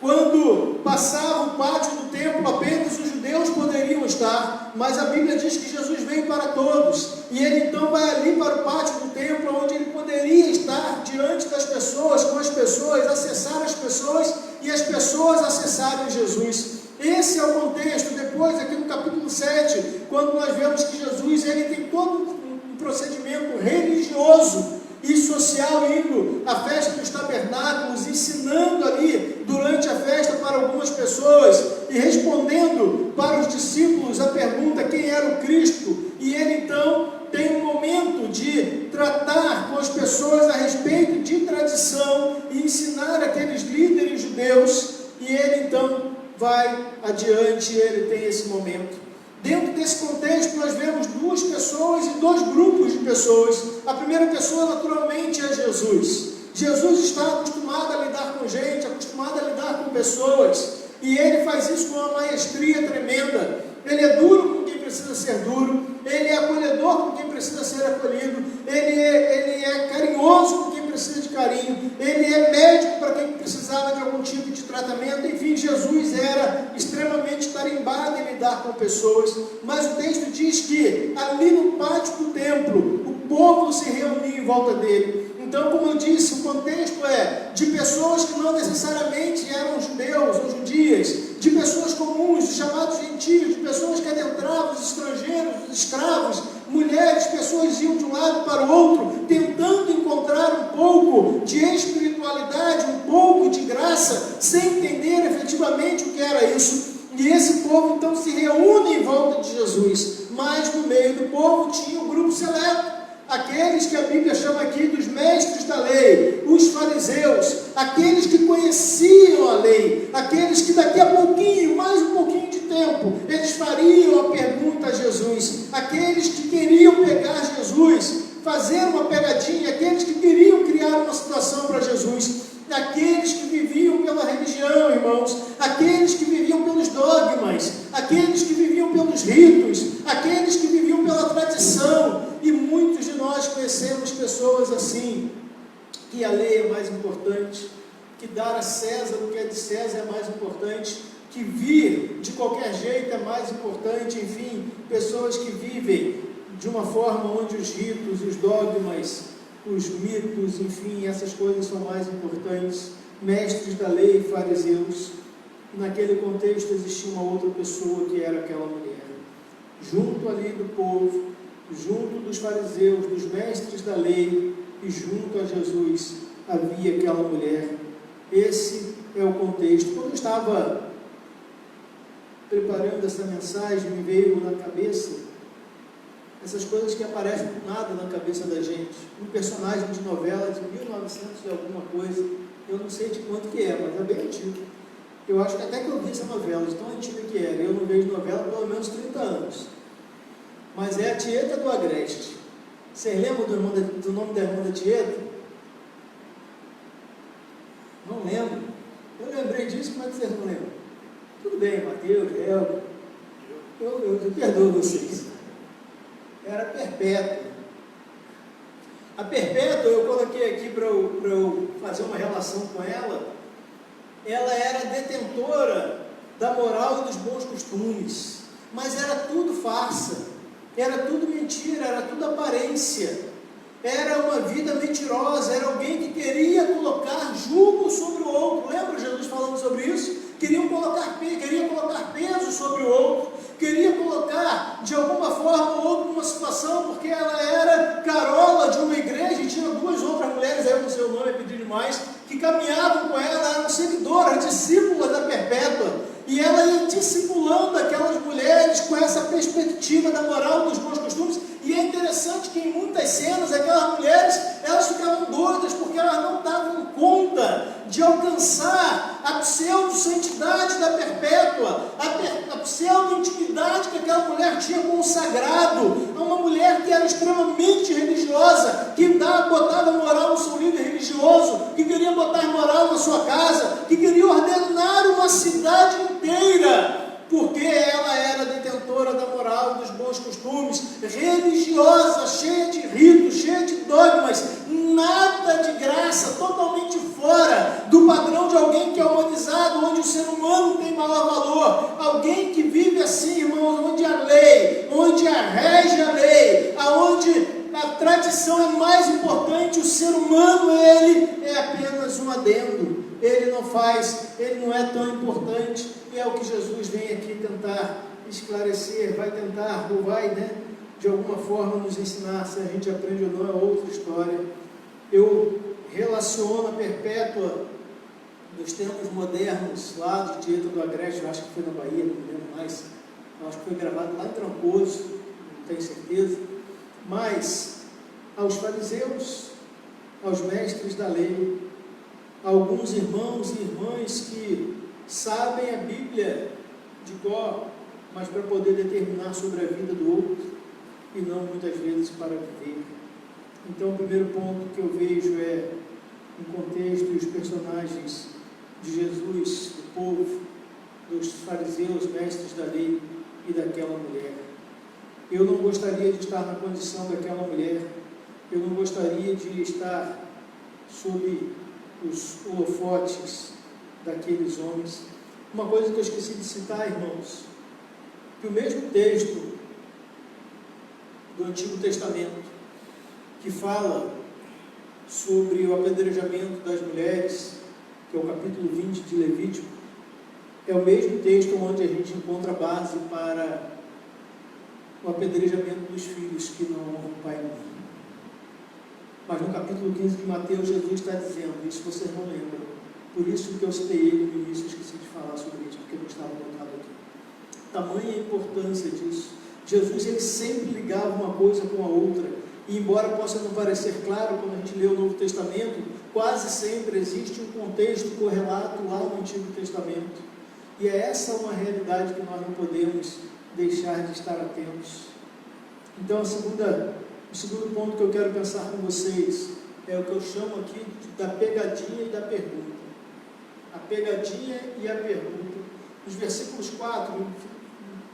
Quando passava o pátio do templo, apenas os judeus poderiam estar, mas a Bíblia diz que Jesus veio para todos, e ele então vai ali para o pátio do templo, onde ele poderia estar diante das pessoas, com as pessoas, acessar as pessoas, e as pessoas acessarem Jesus. Esse é o contexto. Depois, aqui no capítulo 7, quando nós vemos que Jesus ele tem todo um procedimento religioso e social, indo à festa dos tabernáculos, ensinando ali durante a festa para algumas pessoas e respondendo para os discípulos a pergunta quem era o Cristo, e ele então tem um momento de tratar com as pessoas a respeito de tradição e ensinar aqueles líderes judeus, e ele então vai adiante, ele tem esse momento. Dentro desse contexto, nós vemos 2 pessoas e 2 grupos de pessoas. A primeira pessoa, naturalmente, é Jesus. Jesus está acostumado a lidar com gente, acostumado a lidar com pessoas, e ele faz isso com uma maestria tremenda. Ele é duro com quem precisa ser duro, ele é acolhedor com quem precisa ser acolhido, ele é carinhoso com quem precisa de carinho, ele é médico para quem precisava de algum tipo de tratamento. Enfim, Jesus era extremamente tarimbado em lidar com pessoas, mas o texto diz que ali no pátio do templo, o povo se reunia em volta dele. Então, como eu disse, o contexto é de pessoas que não necessariamente eram judeus ou judias, de pessoas comuns, de chamados gentios, de pessoas que adentravam, os estrangeiros, os escravos, mulheres, pessoas iam de um lado para o outro, tentando encontrar um pouco de espiritualidade, um pouco de graça, sem entender efetivamente o que era isso. E esse povo então se reúne em volta de Jesus, mas no meio do povo tinha um grupo seleto, aqueles que a Bíblia chama aqui dos mestres da lei, os fariseus, aqueles que conheciam a lei, aqueles que daqui a pouquinho, mais um pouquinho de tempo, eles fariam a pergunta a Jesus, aqueles que queriam pegar Jesus, fazer uma pegadinha, aqueles que queriam criar uma situação para Jesus, aqueles que viviam pela religião, irmãos, aqueles que viviam pelos dogmas, aqueles que viviam pelos ritos, aqueles que viviam pela tradição, e muitos de nós conhecemos pessoas assim, que a lei é mais importante, que dar a César o que é de César é mais importante, que vir de qualquer jeito é mais importante, enfim, pessoas que vivem de uma forma onde os ritos, os dogmas, os mitos, enfim, essas coisas são mais importantes, mestres da lei, fariseus. Naquele contexto existia uma outra pessoa que era aquela mulher, junto ali do povo, junto dos fariseus, dos mestres da lei, e junto a Jesus havia aquela mulher. Esse é o contexto. Quando eu estava preparando essa mensagem, me veio na cabeça essas coisas que aparecem do nada na cabeça da gente. Um personagem de novela de 1900 e alguma coisa, eu não sei de quanto que é, mas é bem antigo. Eu acho que até que eu vi essa novela, de tão antiga que era. Eu não vejo novela há pelo menos 30 anos. Mas é a Tieta do Agreste. Vocês lembram do nome da irmã da Tieta? Não lembro. Eu lembrei disso, mas vocês não lembram. Tudo bem, Mateus, eu perdoo vocês. Era Perpétua. A Perpétua, eu coloquei aqui para eu fazer uma relação com ela. Ela era detentora da moral e dos bons costumes, mas era tudo farsa, era tudo mentira, era tudo aparência, era uma vida mentirosa, era alguém que queria colocar julgo sobre o outro. Lembra Jesus falando sobre isso? Queria colocar peso sobre o outro, queria colocar de alguma forma ou outra numa situação, porque ela era carola de uma igreja e tinha duas outras mulheres, aí eu não sei o nome, é pedir demais, que caminhavam com ela, eram seguidoras, discípulas da Perpétua, e ela ia discipulando aquelas mulheres com essa perspectiva da moral, dos bons costumes. E é interessante que em muitas cenas aquelas mulheres, elas ficavam doidas porque elas não davam conta de alcançar a pseudo-santidade da Perpétua, a pseudo-intimidade que aquela mulher tinha com o sagrado, uma mulher que era extremamente religiosa, que botava moral no seu líder religioso, que queria botar moral na sua casa, que queria ordenar uma cidade inteira, porque ela era detentora da moral, dos bons costumes, religiosa, cheia de ritos, cheia de dogmas, nada de graça, totalmente fora do padrão de alguém que é humanizado, onde o ser humano tem maior valor, alguém que vive assim, irmãos, onde a lei, onde rege a lei, aonde a tradição é mais importante, o ser humano, ele é apenas um adendo, ele não é tão importante, e é o que Jesus vem aqui tentar esclarecer, vai tentar, ou vai, de alguma forma nos ensinar. Se a gente aprende ou não é outra história. Eu relaciono a Perpétua dos tempos modernos, lá de Tieta do Agreste, eu acho que foi na Bahia, não me lembro mais, eu acho que foi gravado lá em Trancoso, não tenho certeza, mas aos fariseus, aos mestres da lei, alguns irmãos e irmãs que sabem a Bíblia de cor, mas para poder determinar sobre a vida do outro, e não muitas vezes para viver. Então o primeiro ponto que eu vejo é um contexto e os personagens de Jesus, do povo, dos fariseus, mestres da lei e daquela mulher. Eu não gostaria de estar na condição daquela mulher, eu não gostaria de estar sob os holofotes daqueles homens. Uma coisa que eu esqueci de citar, irmãos, que o mesmo texto do Antigo Testamento, que fala sobre o apedrejamento das mulheres, que é o capítulo 20 de Levítico, é o mesmo texto onde a gente encontra a base para o apedrejamento dos filhos que não honram o pai e mãe. Mas no capítulo 15 de Mateus, Jesus está dizendo, isso vocês não lembram, por isso que eu citei ele no início, esqueci de falar sobre isso, porque não estava anotado aqui. Tamanha a importância disso. Jesus, ele sempre ligava uma coisa com a outra, e embora possa não parecer claro quando a gente lê o Novo Testamento, quase sempre existe um contexto correlato lá no Antigo Testamento. E é essa uma realidade que nós não podemos deixar de estar atentos. Então, o segundo ponto que eu quero pensar com vocês é o que eu chamo aqui da pegadinha e da pergunta. A pegadinha e a pergunta. Os versículos 4,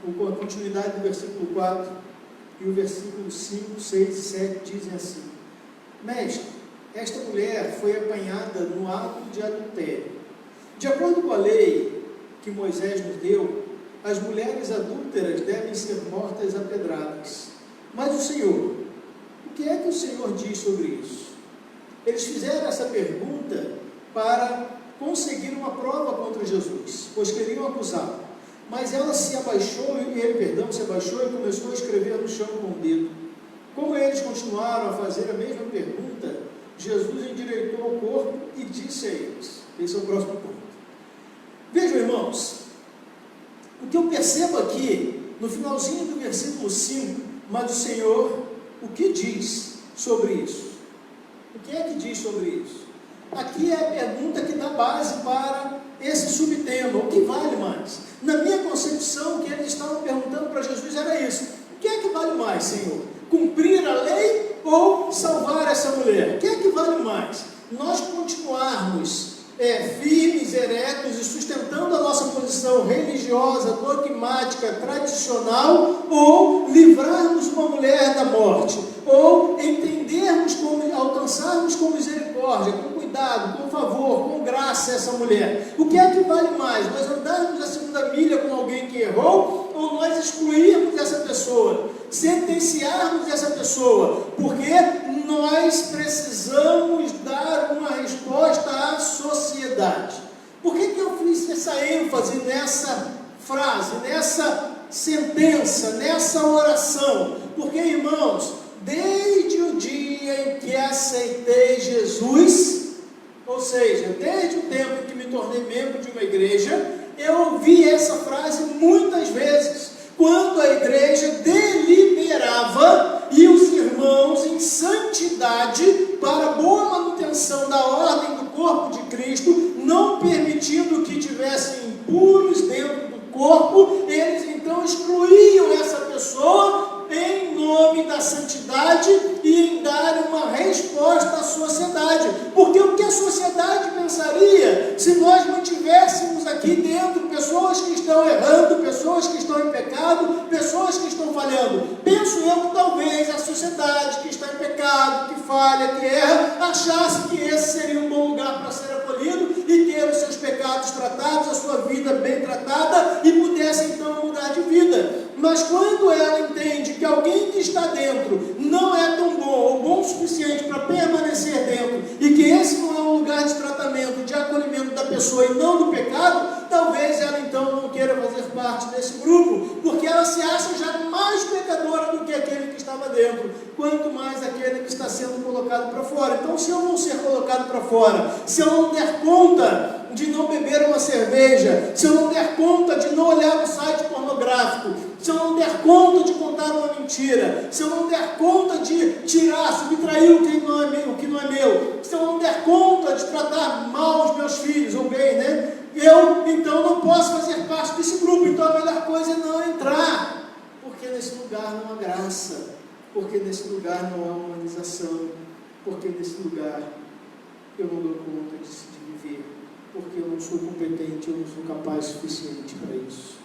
a continuidade do versículo 4 e o versículo 5, 6 e 7 dizem assim: Mestre, esta mulher foi apanhada no ato de adultério. De acordo com a lei que Moisés nos deu, as mulheres adúlteras devem ser mortas a pedradas. Mas o Senhor, o que é que o Senhor diz sobre isso? Eles fizeram essa pergunta para conseguir uma prova contra Jesus, pois queriam acusá-lo. Mas ela se abaixou e começou a escrever no chão com o dedo. Como eles continuaram a fazer a mesma pergunta, Jesus endireitou o corpo e disse a eles, esse é o próximo ponto. Vejam, irmãos, o que eu percebo aqui, no finalzinho do versículo 5, mas o Senhor, o que diz sobre isso? O que é que diz sobre isso? Aqui é a pergunta que dá base para esse subtema, o que vale mais? Na minha concepção, o que eles estavam perguntando para Jesus era isso: o que é que vale mais, Senhor? Cumprir a lei ou salvar essa mulher? O que é que vale mais? Nós continuarmos firmes, eretos e sustentando a nossa posição religiosa, dogmática, tradicional, ou livrarmos uma mulher da morte, ou entendermos como, alcançarmos com misericórdia, com cuidado, com favor, com graça essa mulher. O que é que vale mais? Nós andarmos a segunda milha com alguém que errou, ou nós excluirmos essa pessoa, sentenciarmos essa pessoa, porque nós precisamos dar uma resposta à sociedade. Por que eu fiz essa ênfase nessa frase, nessa sentença, nessa oração? Porque, irmãos, desde o dia em que aceitei Jesus, ou seja, desde o tempo em que me tornei membro de uma igreja, eu ouvi essa frase muitas vezes, quando a igreja deliberava e os irmãos em santidade para boa manutenção da ordem do corpo de Cristo, não permitindo que tivessem impuros dentro do corpo, eles então excluíam essa pessoa em nome da santidade e em dar uma resposta à sociedade. Porque o que a sociedade pensaria se nós mantivéssemos aqui dentro pessoas que estão errando, pessoas que estão em pecado, pessoas que estão falhando? Penso eu que talvez a sociedade que está em pecado, que falha, que erra, achasse que esse seria um bom lugar para ser acolhido e ter os seus pecados tratados, a sua vida bem tratada e pudesse então mudar de vida. Mas quando ela entende que alguém que está dentro não é tão bom ou bom o suficiente para permanecer dentro e que esse não é um lugar de tratamento, de acolhimento da pessoa e não do pecado, talvez ela então não queira fazer parte desse grupo, porque ela se acha já mais pecadora do que aquele que estava dentro, quanto mais aquele que está sendo colocado para fora. Então, se eu não ser colocado para fora, se eu não der conta de não beber uma cerveja, se eu não der conta de não olhar um site pornográfico, se eu não der conta de contar uma mentira, se eu não der conta de subtrair o que não é meu, se eu não der conta de tratar mal os meus filhos, ou bem, né? Eu, então, não posso fazer parte desse grupo. Então, a melhor coisa é não entrar, porque nesse lugar não há graça, porque nesse lugar não há humanização, porque nesse lugar eu não dou conta de viver, porque eu não sou competente, eu não sou capaz o suficiente para isso.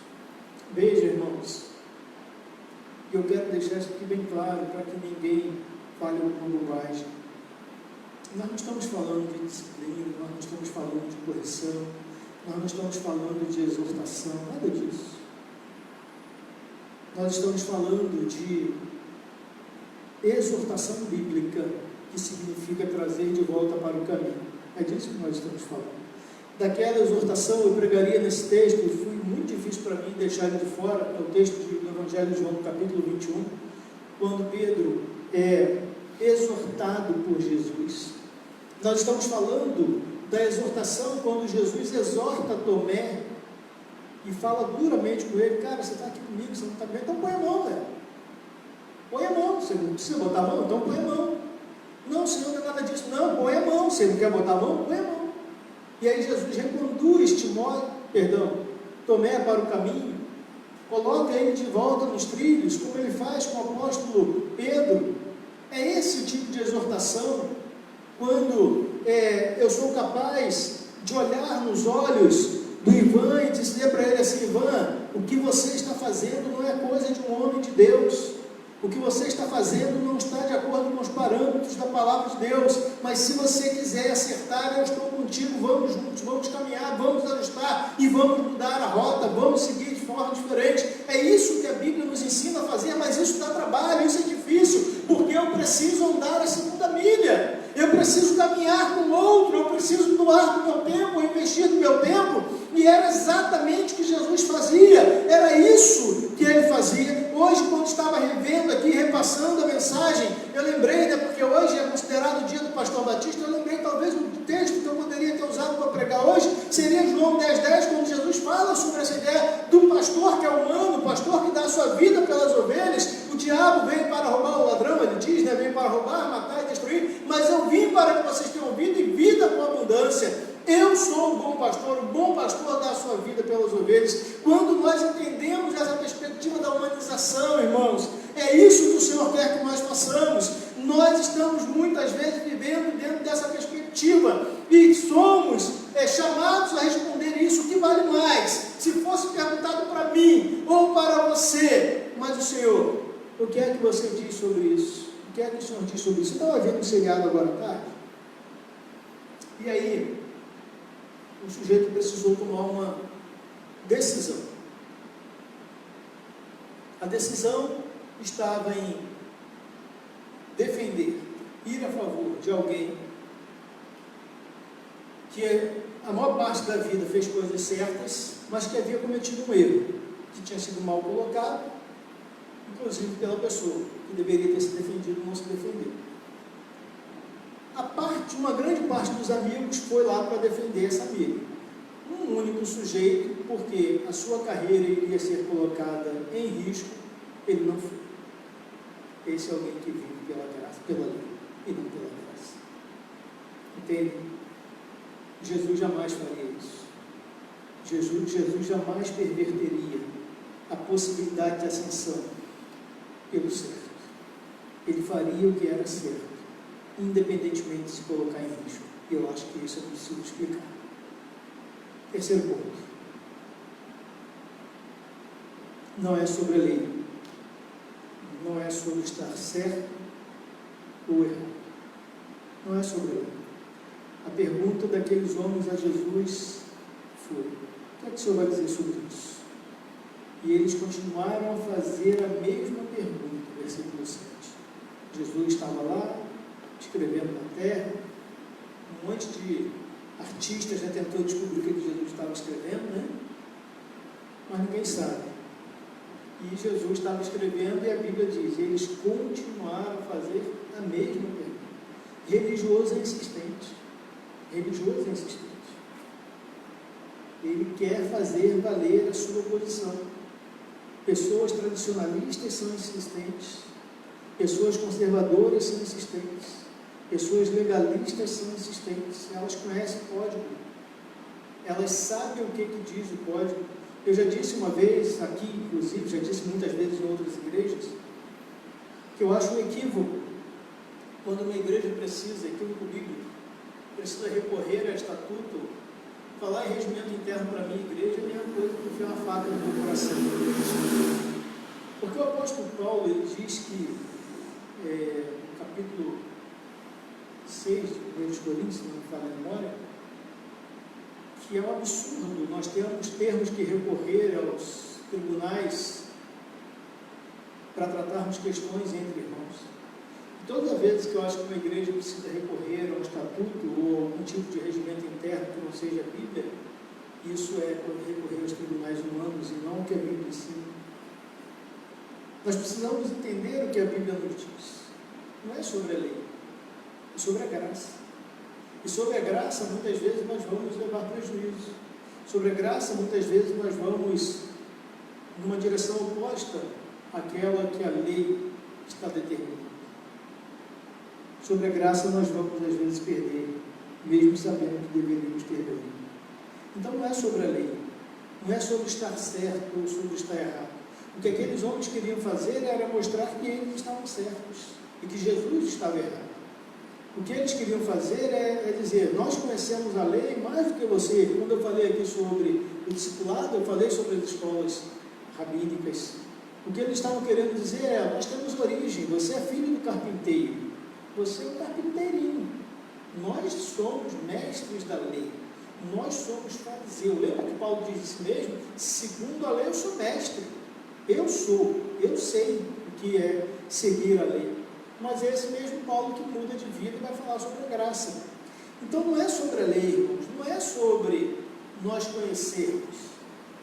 Veja, irmãos, eu quero deixar isso aqui bem claro, para que ninguém fale alguma bobagem. Nós não estamos falando de disciplina, nós não estamos falando de correção, nós não estamos falando de exortação, nada disso. Nós estamos falando de exortação bíblica, que significa trazer de volta para o caminho. É disso que nós estamos falando. Daquela exortação, eu pregaria nesse texto, e foi muito difícil para mim deixar ele de fora, é o texto do Evangelho de João, capítulo 21, quando Pedro é exortado por Jesus. Nós estamos falando da exortação quando Jesus exorta Tomé e fala duramente com ele: cara, você está aqui comigo, você não está bem, então põe a mão, velho. Põe a mão, você não precisa botar a mão, então põe a mão. Não, Senhor, não é nada disso. Não, põe a mão, você não quer botar a mão, põe a mão. E aí Jesus reconduz Tomé para o caminho, coloca ele de volta nos trilhos, como ele faz com o apóstolo Pedro. É esse o tipo de exortação, quando eu sou capaz de olhar nos olhos do Ivan e dizer para ele assim: Ivan, o que você está fazendo não é coisa de um homem de Deus. O que você está fazendo não está de acordo com os parâmetros da palavra de Deus, mas se você quiser acertar, eu estou contigo, vamos juntos, vamos caminhar, vamos ajustar e vamos mudar a rota, vamos seguir de forma diferente. É isso que a Bíblia nos ensina a fazer, mas isso dá trabalho, isso é difícil, porque eu preciso andar a segunda milha, eu preciso caminhar com o outro, eu preciso doar do meu tempo, investir do meu tempo, e era exatamente o que Jesus fazia, era isso que ele fazia. Hoje, quando estava revendo aqui, repassando a mensagem, eu lembrei, porque hoje é considerado o dia do pastor Batista, eu lembrei talvez do texto que eu poderia ter usado para pregar hoje, seria João 10:10, quando Jesus fala sobre essa ideia do pastor que é humano, o pastor que dá a sua vida pelas ovelhas. O diabo veio para roubar o ladrão, ele diz, veio para roubar, matar e destruir, mas eu vim para que vocês tenham vida e vida com abundância. Eu sou o bom pastor dá a sua vida pelas ovelhas. Quando nós entendemos essa perspectiva da humanização, irmãos, é isso que o Senhor quer que nós façamos. Nós estamos muitas vezes vivendo dentro dessa perspectiva e somos chamados a responder isso. O que vale mais? Se fosse perguntado para mim ou para você, mas o Senhor, o que é que você diz sobre isso? O que é que o Senhor diz sobre isso? Eu estava vendo um seriado agora à tarde, e aí o sujeito precisou tomar uma decisão. A decisão estava em defender, ir a favor de alguém que a maior parte da vida fez coisas certas, mas que havia cometido um erro, que tinha sido mal colocado, inclusive pela pessoa que deveria ter se defendido, não se defendeu. Uma grande parte dos amigos foi lá para defender essa amiga. Um único sujeito, porque a sua carreira iria ser colocada em risco, ele não foi. Esse é alguém que vive pela graça, pela lei, e não pela graça. Entende? Jesus jamais faria isso. Jesus jamais perverteria a possibilidade de ascensão pelo certo. Ele faria o que era certo, independentemente de se colocar em risco. E eu acho que isso é preciso explicar. Terceiro ponto. Não é sobre a lei. Não é sobre estar certo ou errado. Não é sobre a lei. A pergunta daqueles homens a Jesus foi: o que é que o Senhor vai dizer sobre isso? E eles continuaram a fazer a mesma pergunta, versículo 7. Jesus estava lá, escrevendo na terra, um monte de artistas já tentou descobrir o que Jesus estava escrevendo, né? Mas ninguém sabe. E Jesus estava escrevendo, e a Bíblia diz, eles continuaram a fazer a mesma pergunta. Religioso é insistente. Religioso é insistente. Ele quer fazer valer a sua posição. Pessoas tradicionalistas são insistentes. Pessoas conservadoras são insistentes. Pessoas legalistas são insistentes. Elas conhecem o código. Elas sabem o que diz o código. Eu já disse uma vez aqui, inclusive, já disse muitas vezes em outras igrejas, que eu acho um equívoco quando uma igreja precisa, equívoco bíblico, precisa recorrer a estatuto, falar em regimento interno para a minha igreja é a mesma coisa que enfiar uma faca no meu coração. Porque o apóstolo Paulo, ele diz que, no capítulo 6 de 1 Coríntios, se não me falha a memória, que é um absurdo nós termos que recorrer aos tribunais para tratarmos questões entre irmãos. Todas as vezes que eu acho que uma igreja precisa recorrer a um estatuto ou algum tipo de regimento interno que não seja a Bíblia, isso é recorrer aos tribunais humanos e não o que a Bíblia ensina. Nós precisamos entender o que a Bíblia nos diz. Não é sobre a lei, é sobre a graça. E sobre a graça, muitas vezes, nós vamos levar prejuízo. Sobre a graça, muitas vezes, nós vamos numa direção oposta àquela que a lei está determinando. Sobre a graça, nós vamos, às vezes, perder, mesmo sabendo que deveríamos ter ganho. Então, não é sobre a lei, não é sobre estar certo ou sobre estar errado. O que aqueles homens queriam fazer era mostrar que eles estavam certos e que Jesus estava errado. O que eles queriam fazer é dizer, nós conhecemos a lei mais do que você. Quando eu falei aqui sobre o discipulado, eu falei sobre as escolas rabínicas. O que eles estavam querendo dizer é, nós temos origem, você é filho do carpinteiro, você é um carpinteirinho. Nós somos mestres da lei, nós somos fariseus. Lembra que Paulo diz isso mesmo? Segundo a lei eu sou mestre, eu sei o que é seguir a lei. Mas é esse mesmo Paulo que muda de vida e vai falar sobre a graça. Então não é sobre a lei, irmãos, não é sobre nós conhecermos,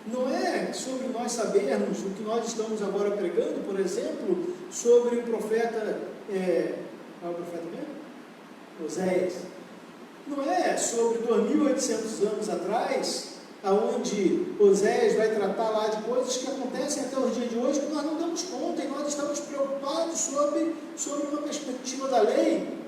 não é sobre nós sabermos o que nós estamos agora pregando, por exemplo, sobre o profeta, qual é o profeta mesmo? Oséias. Não é sobre 2.800 anos atrás, aonde Oséias vai tratar lá de coisas que acontecem até os dias de hoje, que nós não damos conta, e nós estamos preocupados sobre uma perspectiva da lei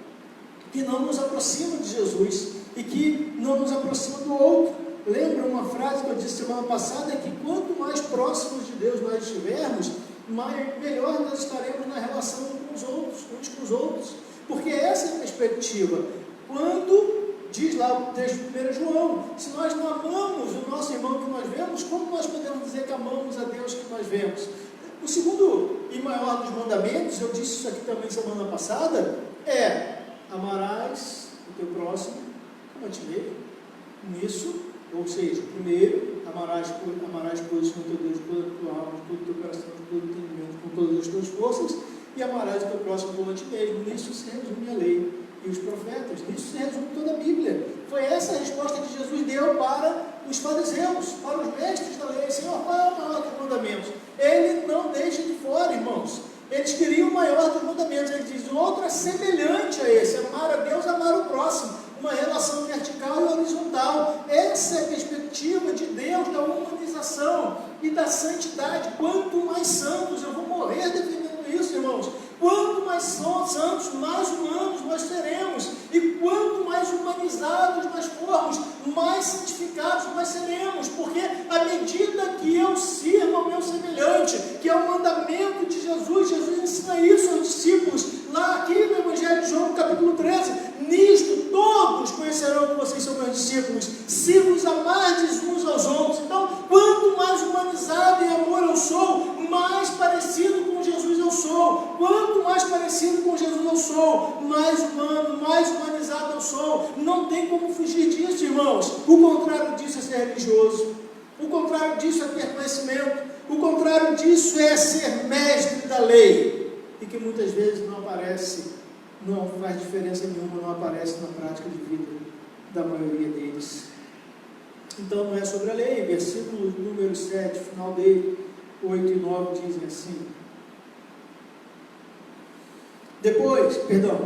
que não nos aproxima de Jesus e que não nos aproxima do outro. Lembra uma frase que eu disse semana passada, é que quanto mais próximos de Deus nós estivermos, melhor nós estaremos na relação uns com os outros, porque essa é a perspectiva. Quando diz lá o texto de 1 João, se nós não amamos o nosso irmão que nós vemos, como nós podemos dizer que amamos a Deus que nós vemos? O segundo e maior dos mandamentos, eu disse isso aqui também semana passada, é amarás o teu próximo como a ti mesmo. Nisso, ou seja, primeiro, amarás coisas com o teu Deus, com toda a tua alma, com todo o teu coração, com todo o teu entendimento, com todas as tuas forças, e amarás o teu próximo como a ti mesmo. Nisso se resume a lei e os profetas, nisso se resume toda a Bíblia. Foi essa a resposta que Jesus deu para os fariseus, para os mestres da lei. Senhor, qual é o maior dos mandamentos? Ele não deixa de fora, irmãos. Eles queriam o maior dos mandamentos. Ele diz, o outro é semelhante a esse, amar a Deus, amar o próximo. Uma relação vertical e horizontal. Essa é a perspectiva de Deus, da humanização e da santidade. Quanto mais santos, eu vou morrer defendendo isso, irmãos. Quanto mais santos, mais humanos nós seremos. E quanto mais humanizados nós formos, mais santificados nós seremos. Porque à medida que eu sirvo ao meu semelhante, que é o mandamento de Jesus, Jesus ensina isso aos discípulos, lá aqui no Evangelho de João, capítulo 13, nisto todos conhecerão que vocês são meus discípulos, se vos amardes uns aos outros. Então, quanto mais humanizado em amor eu sou, mais parecido com Jesus eu sou. Quanto mais parecido com Jesus eu sou, mais humano, mais humanizado eu sou. Não tem como fugir disso, irmãos. O contrário disso é ser religioso. O contrário disso é ter conhecimento. O contrário disso é ser mestre da lei. E que muitas vezes não aparece, não faz diferença nenhuma, não aparece na prática de vida da maioria deles. Então não é sobre a lei. Versículo número 7, final dele, 8 e 9 dizem assim.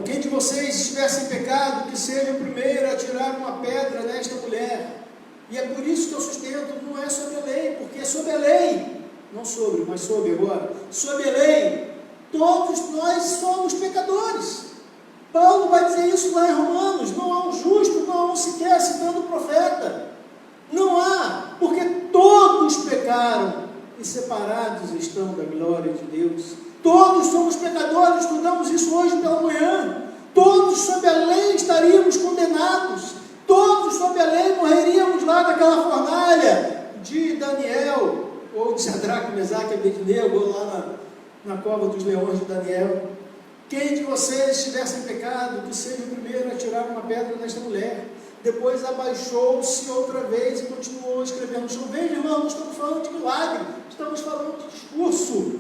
Quem de vocês estiver sem pecado, que seja o primeiro a tirar uma pedra nesta mulher. E é por isso que eu sustento, não é sobre a lei, porque é sobre a lei, não sobre, mas sobre agora, sobre a lei, todos nós somos pecadores. Paulo vai dizer isso lá em Romanos, não há um justo, não há um sequer, citando o profeta. Não há, porque todos pecaram e separados estão da glória de Deus. Todos somos pecadores, estudamos isso hoje pela manhã. todos sob a lei estaríamos condenados, todos sob a lei morreríamos lá naquela fornalha de Daniel, ou de Sadraque, Mesaque e Abednego, ou lá na cova dos leões de Daniel. Quem de vocês estiver sem pecado, que seja o primeiro a tirar uma pedra nesta mulher. Depois abaixou-se outra vez e continuou escrevendo no chão. Veja, irmão, não estamos falando de milagre, estamos falando de discurso,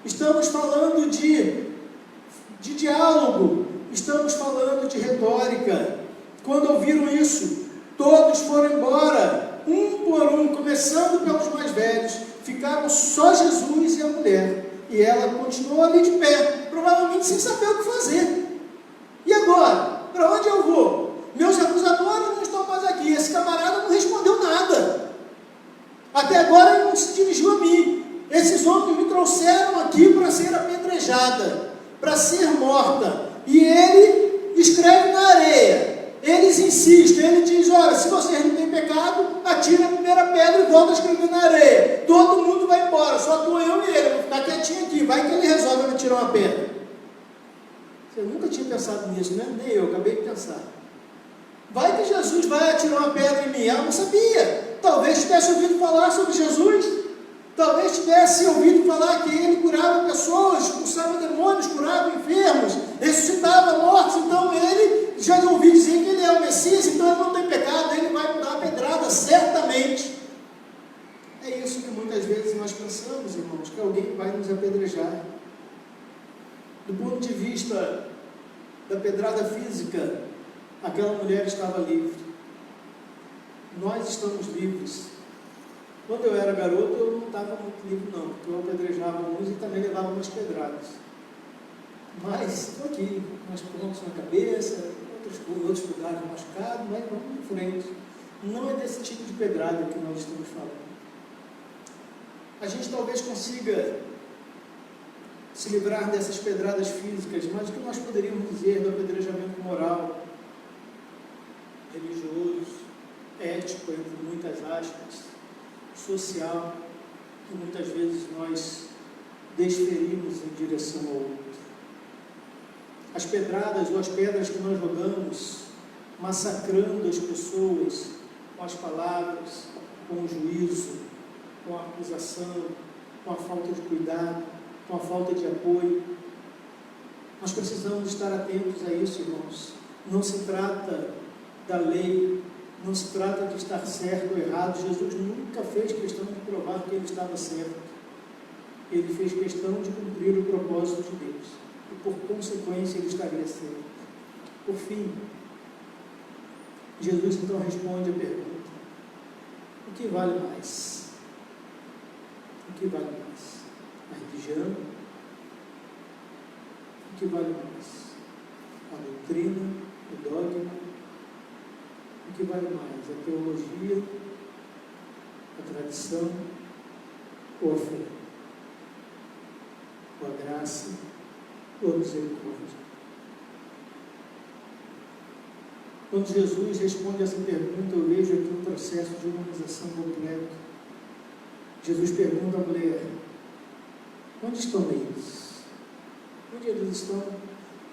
estamos falando de diálogo, estamos falando de retórica. Quando ouviram isso, todos foram embora, um por um, começando pelos mais velhos. Ficaram só Jesus e a mulher, e ela continuou ali de pé, provavelmente sem saber o que fazer. E agora? Para onde eu vou? Meus acusadores não estão mais aqui. Esse camarada não respondeu nada. Até agora ele não se dirigiu a mim. Esses homens me trouxeram aqui para ser apedrejada, para ser morta. E ele escreve na areia. Eles insistem, ele diz: olha, se vocês não têm pecado, atira a primeira pedra e volta a escrever na areia. Todo mundo vai embora, só estou eu e ele. Eu vou ficar quietinho aqui. Vai que ele resolve me tirar uma pedra. Eu nunca tinha pensado nisso, né? Nem eu, acabei de pensar. Vai que Jesus vai atirar uma pedra em mim. Ela não sabia. Talvez tivesse ouvido falar sobre Jesus. Talvez tivesse ouvido falar que ele curava pessoas, expulsava demônios, curava enfermos, ressuscitava mortos. Então ele já ouviu dizer que ele é o Messias, então ele não tem pecado, ele vai dar a pedrada, certamente. É isso que muitas vezes nós pensamos, irmãos, que alguém vai nos apedrejar. Do ponto de vista da pedrada física, aquela mulher estava livre. Nós estamos livres. Quando eu era garoto, eu não estava muito livre não, porque eu apedrejava uns e também levava umas pedradas. Mas estou aqui, umas pontos na cabeça, outros lugares machucados, mas vamos em frente. Não é desse tipo de pedrada que nós estamos falando. A gente talvez consiga se livrar dessas pedradas físicas, mas o que nós poderíamos dizer do apedrejamento moral, religioso, ético, entre muitas aspas, social, que muitas vezes nós desferimos em direção ao outro. As pedradas ou as pedras que nós jogamos, massacrando as pessoas com as palavras, com o juízo, com a acusação, com a falta de cuidado, com a falta de apoio. Nós precisamos estar atentos a isso, irmãos. Não se trata da lei, não se trata de estar certo ou errado. Jesus nunca fez questão de provar que ele estava certo. Ele fez questão de cumprir o propósito de Deus. E por consequência ele estabeleceu. Por fim, Jesus então responde a pergunta: o que vale mais? O que vale mais? A religião? O que vale mais? A doutrina, o dogma? O que vale mais? A teologia, a tradição ou a fé? Ou a graça ou a misericórdia? Quando Jesus responde essa pergunta, eu vejo aqui um processo de humanização completo. Jesus pergunta à mulher: onde estão eles? Onde eles estão?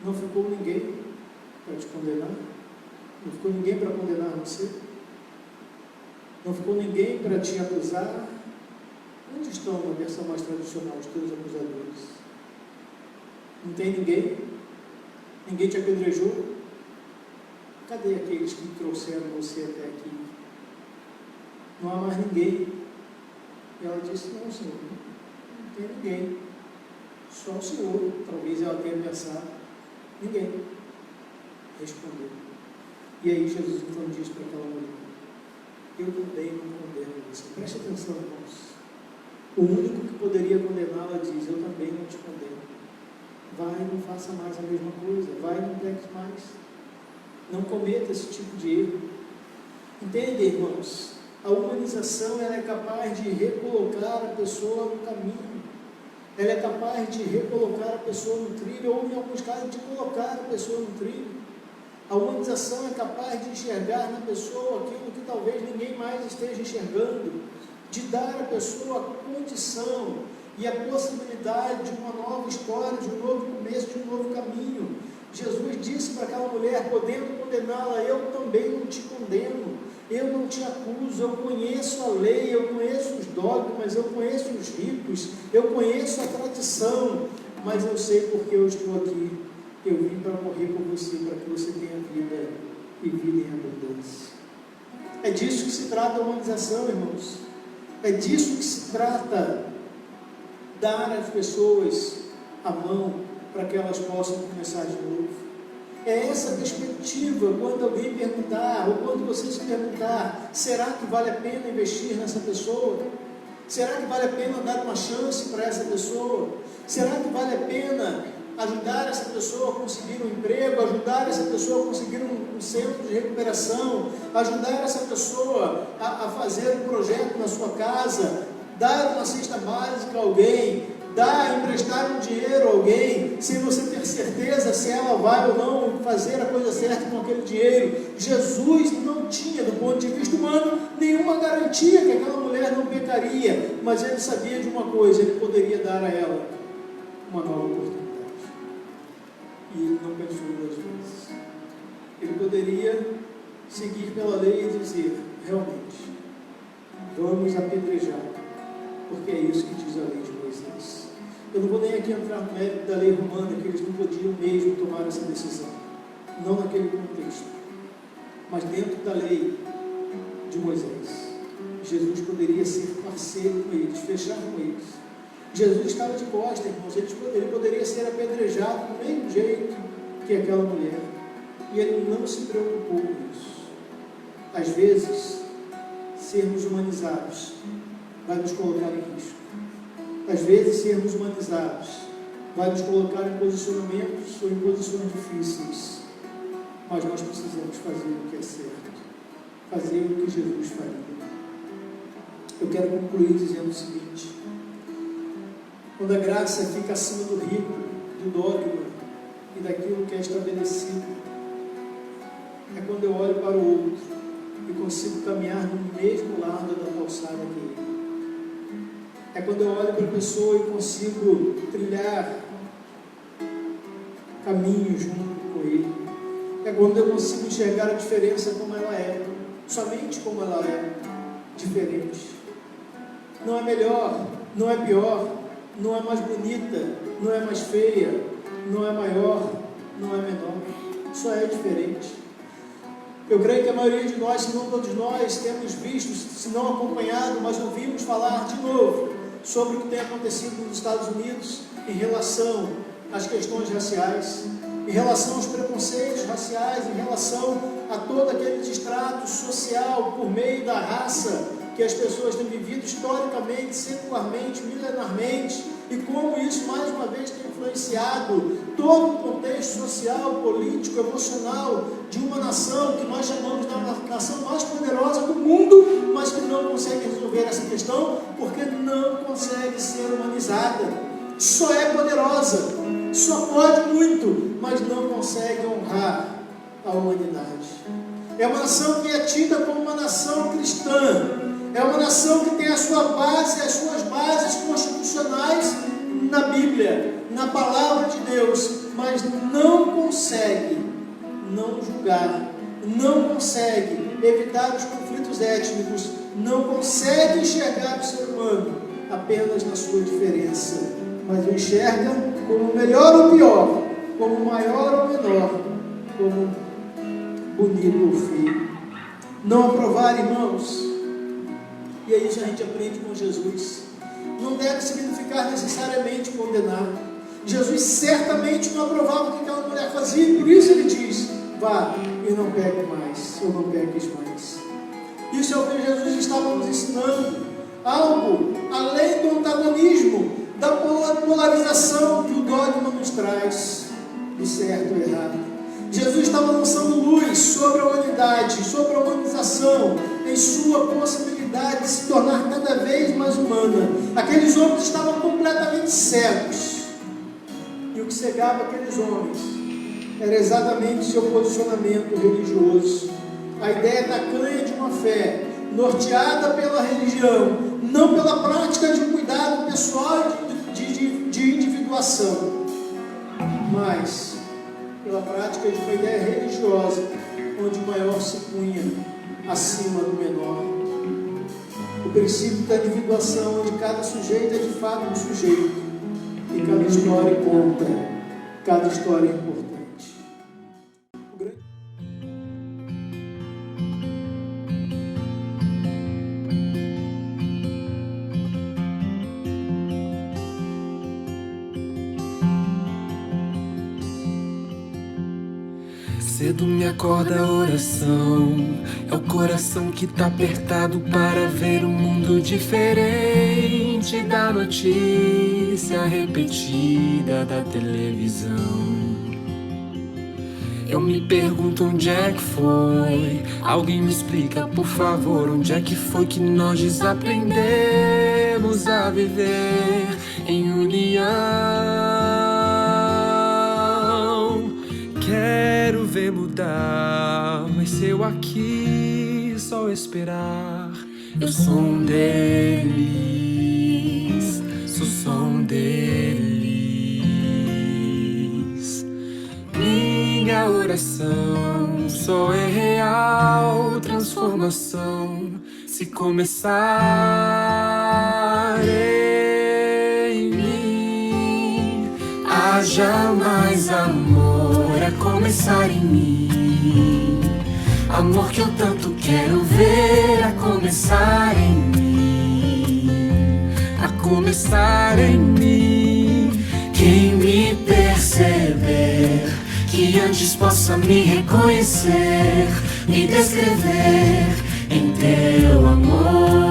Não ficou ninguém para te condenar? Não ficou ninguém para condenar você? Não ficou ninguém para te acusar? Onde estão, na versão mais tradicional, os teus acusadores? Não tem ninguém? Ninguém te apedrejou? Cadê aqueles que trouxeram você até aqui? Não há mais ninguém. E ela disse: não, Senhor, não tem ninguém. Só o Senhor. Talvez ela tenha pensado: ninguém. Respondeu. E aí Jesus então diz para aquela mulher: eu também não condeno você. Preste atenção, irmãos. O único que poderia condená-la diz: eu também não te condeno. Vai, não faça mais a mesma coisa. Vai, não peque mais. Não cometa esse tipo de erro. Entendem, irmãos? A humanização, ela é capaz de recolocar a pessoa no caminho. Ela é capaz de recolocar a pessoa no trilho, ou em alguns casos de colocar a pessoa no trilho. A humanização é capaz de enxergar na pessoa aquilo que talvez ninguém mais esteja enxergando, de dar à pessoa a condição e a possibilidade de uma nova história, de um novo começo, de um novo caminho, Jesus disse para aquela mulher, podendo condená-la, eu também não te condeno, eu não te acuso, eu conheço a lei, eu conheço os dogmas, eu conheço os ritos, eu conheço a tradição, mas eu sei porque eu estou aqui, eu vim para morrer por você, para que você tenha vida e vida em abundância. É disso que se trata a humanização, irmãos. É disso que se trata dar às pessoas a mão para que elas possam começar de novo. É essa perspectiva, quando alguém perguntar, ou quando você se perguntar, será que vale a pena investir nessa pessoa? Será que vale a pena dar uma chance para essa pessoa? Será que vale a pena ajudar essa pessoa a conseguir um emprego, ajudar essa pessoa a conseguir um centro de recuperação, ajudar essa pessoa a fazer um projeto na sua casa, dar uma cesta básica a alguém, emprestar um dinheiro a alguém, sem você ter certeza se ela vai ou não fazer a coisa certa com aquele dinheiro. Jesus não tinha, do ponto de vista humano, nenhuma garantia que aquela mulher não pecaria, mas ele sabia de uma coisa, ele poderia dar a ela uma nova oportunidade. E ele não pensou duas vezes. Ele poderia seguir pela lei e dizer, realmente, vamos apedrejar, porque é isso que diz a lei de Moisés. Eu não vou nem aqui entrar no mérito da lei romana, que eles não podiam mesmo tomar essa decisão, não naquele contexto, mas dentro da lei de Moisés. Jesus poderia ser parceiro com eles, fechar com eles. Jesus estava de costas, irmãos, ele poderia ser apedrejado do mesmo jeito que aquela mulher, e ele não se preocupou com isso. Às vezes, sermos humanizados vai nos colocar em risco. Às vezes, sermos humanizados vai nos colocar em posicionamentos ou em posições difíceis, mas nós precisamos fazer o que é certo, fazer o que Jesus faria. Eu quero concluir dizendo o seguinte: quando a graça fica acima do rito, do dogma e daquilo que é estabelecido, é quando eu olho para o outro e consigo caminhar no mesmo lado da calçada que ele. É quando eu olho para a pessoa e consigo trilhar caminho junto com ele. É quando eu consigo enxergar a diferença como ela é, somente como ela é, diferente. Não é melhor, não é pior, não é mais bonita, não é mais feia, não é maior, não é menor, só é diferente. Eu creio que a maioria de nós, se não todos nós, temos visto, se não acompanhado, mas ouvimos falar de novo sobre o que tem acontecido nos Estados Unidos em relação às questões raciais, em relação aos preconceitos raciais, em relação a todo aquele distrato social por meio da raça que as pessoas têm vivido historicamente, secularmente, milenarmente, e como isso mais uma vez tem influenciado todo o contexto social, político, emocional de uma nação que nós chamamos de nação mais poderosa do mundo, mas que não consegue resolver essa questão porque não consegue ser humanizada. Só é poderosa, só pode muito, mas não consegue honrar a humanidade. É uma nação que é tida como uma nação cristã, é uma nação que tem a sua base, as suas bases constitucionais na Bíblia, na palavra de Deus, mas não consegue não julgar, não consegue evitar os conflitos étnicos, não consegue enxergar o ser humano apenas na sua diferença, mas o enxerga como melhor ou pior, como maior ou menor, como bonito ou feio. Não aprovar, irmãos, e é isso que a gente aprende com Jesus. Não deve significar necessariamente condenar. Jesus certamente não aprovava o que aquela mulher fazia, por isso ele diz, vá e não peque mais, ou não peques mais. Isso é o que Jesus estava nos ensinando, algo além do antagonismo, da polarização que o dogma nos traz, do certo ou errado. Jesus estava lançando luz sobre a humanidade, sobre a humanização, em sua possibilidade de se tornar cada vez mais humana. Aqueles homens estavam completamente cegos, e o que cegava aqueles homens era exatamente seu posicionamento religioso, a ideia tacanha de uma fé norteada pela religião, não pela prática de um cuidado pessoal de individuação, mas pela prática de uma ideia religiosa, onde o maior se punha acima do menor. O princípio da individuação, onde cada sujeito é de fato um sujeito, e cada história conta, cada história é importante. Cedo me acorda a oração, é o coração que tá apertado para ver um mundo diferente da notícia repetida da televisão. Eu me pergunto onde é que foi, alguém me explica por favor, onde é que foi que nós desaprendemos a viver em união. Quero ver mudar, mas se eu aqui só esperar, eu sou um deles, sou um deles. Minha oração só é real transformação se começar em mim. Haja mais amor a começar em mim, amor que eu tanto quero ver a começar em mim, a começar em mim. Quem me perceber, que antes possa me reconhecer, me descrever em teu amor.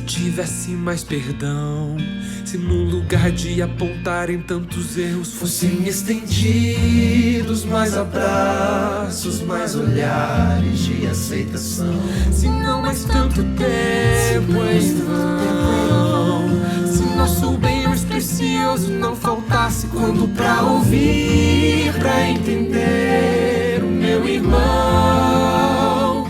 Tivesse mais perdão, se no lugar de apontarem tantos erros fossem estendidos mais abraços, mais olhares de aceitação. Se não mais tanto tempo em vão, se nosso bem mais precioso não faltasse quando pra ouvir, pra entender o meu irmão.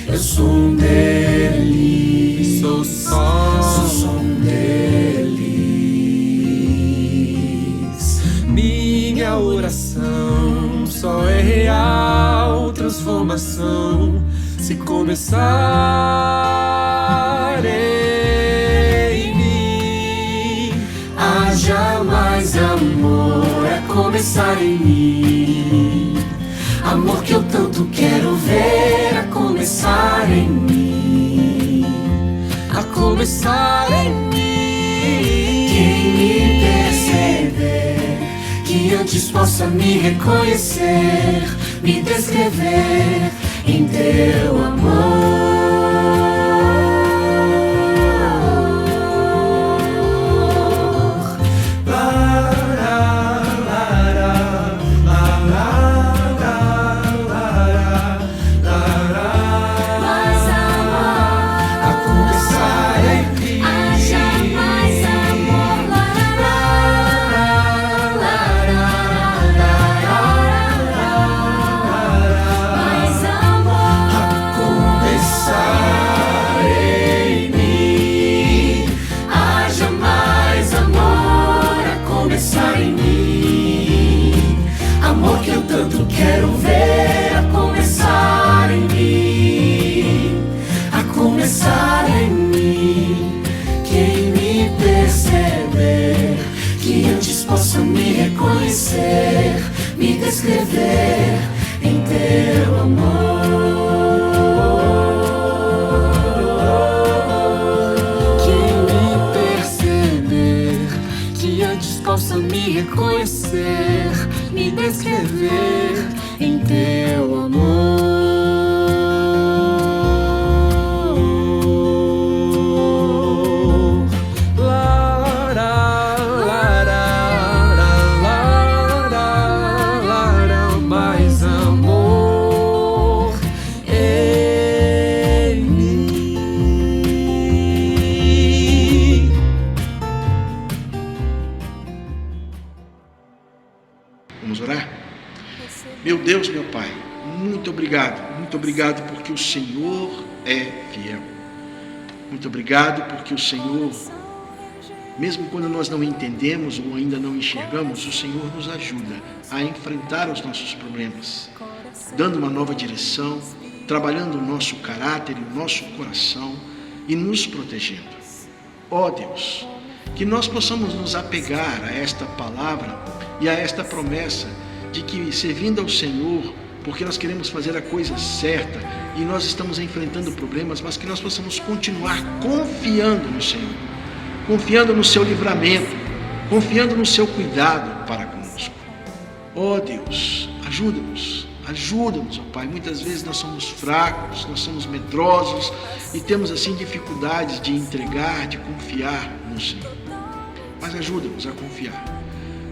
Eu sou um deles, sou um deles. Minha oração só é real transformação se começar em mim. Haja mais amor a começar em mim, amor que eu tanto quero ver a começar em mim, a começar em mim. Quem me perceber, que antes possa me reconhecer, me descrever em teu amor. Quero ver a começar em mim, a começar em mim. Quem me perceber, que antes possa me reconhecer, me descrever em teu amor. Quem me perceber, que antes possa me reconhecer, me descrever em teu amor. Mais amor em mim. Vamos orar? Receba Meu Deus, meu Pai, muito obrigado porque o Senhor é fiel. Muito obrigado porque o Senhor, mesmo quando nós não entendemos ou ainda não enxergamos, o Senhor nos ajuda a enfrentar os nossos problemas, dando uma nova direção, trabalhando o nosso caráter e o nosso coração e nos protegendo. Ó Deus, que nós possamos nos apegar a esta palavra e a esta promessa de que, servindo ao Senhor, porque nós queremos fazer a coisa certa e nós estamos enfrentando problemas, mas que nós possamos continuar confiando no Senhor, confiando no seu livramento, confiando no seu cuidado para conosco. Ó Deus, ajuda-nos, ó Pai. Muitas vezes nós somos fracos, nós somos medrosos e temos assim dificuldades de entregar, de confiar no Senhor. Mas ajuda-nos a confiar.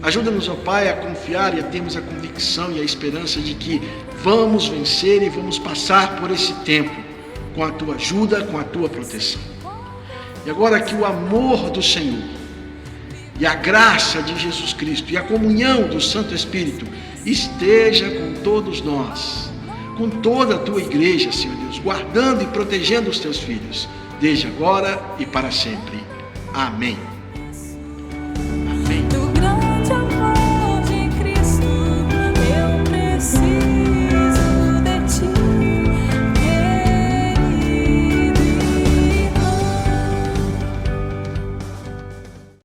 Ajuda-nos, ó Pai, a confiar e a termos a convicção e a esperança de que vamos vencer e vamos passar por esse tempo com a Tua ajuda, com a Tua proteção. E agora que o amor do Senhor e a graça de Jesus Cristo e a comunhão do Santo Espírito esteja com todos nós, com toda a Tua igreja, Senhor Deus, guardando e protegendo os Teus filhos, desde agora e para sempre. Amém.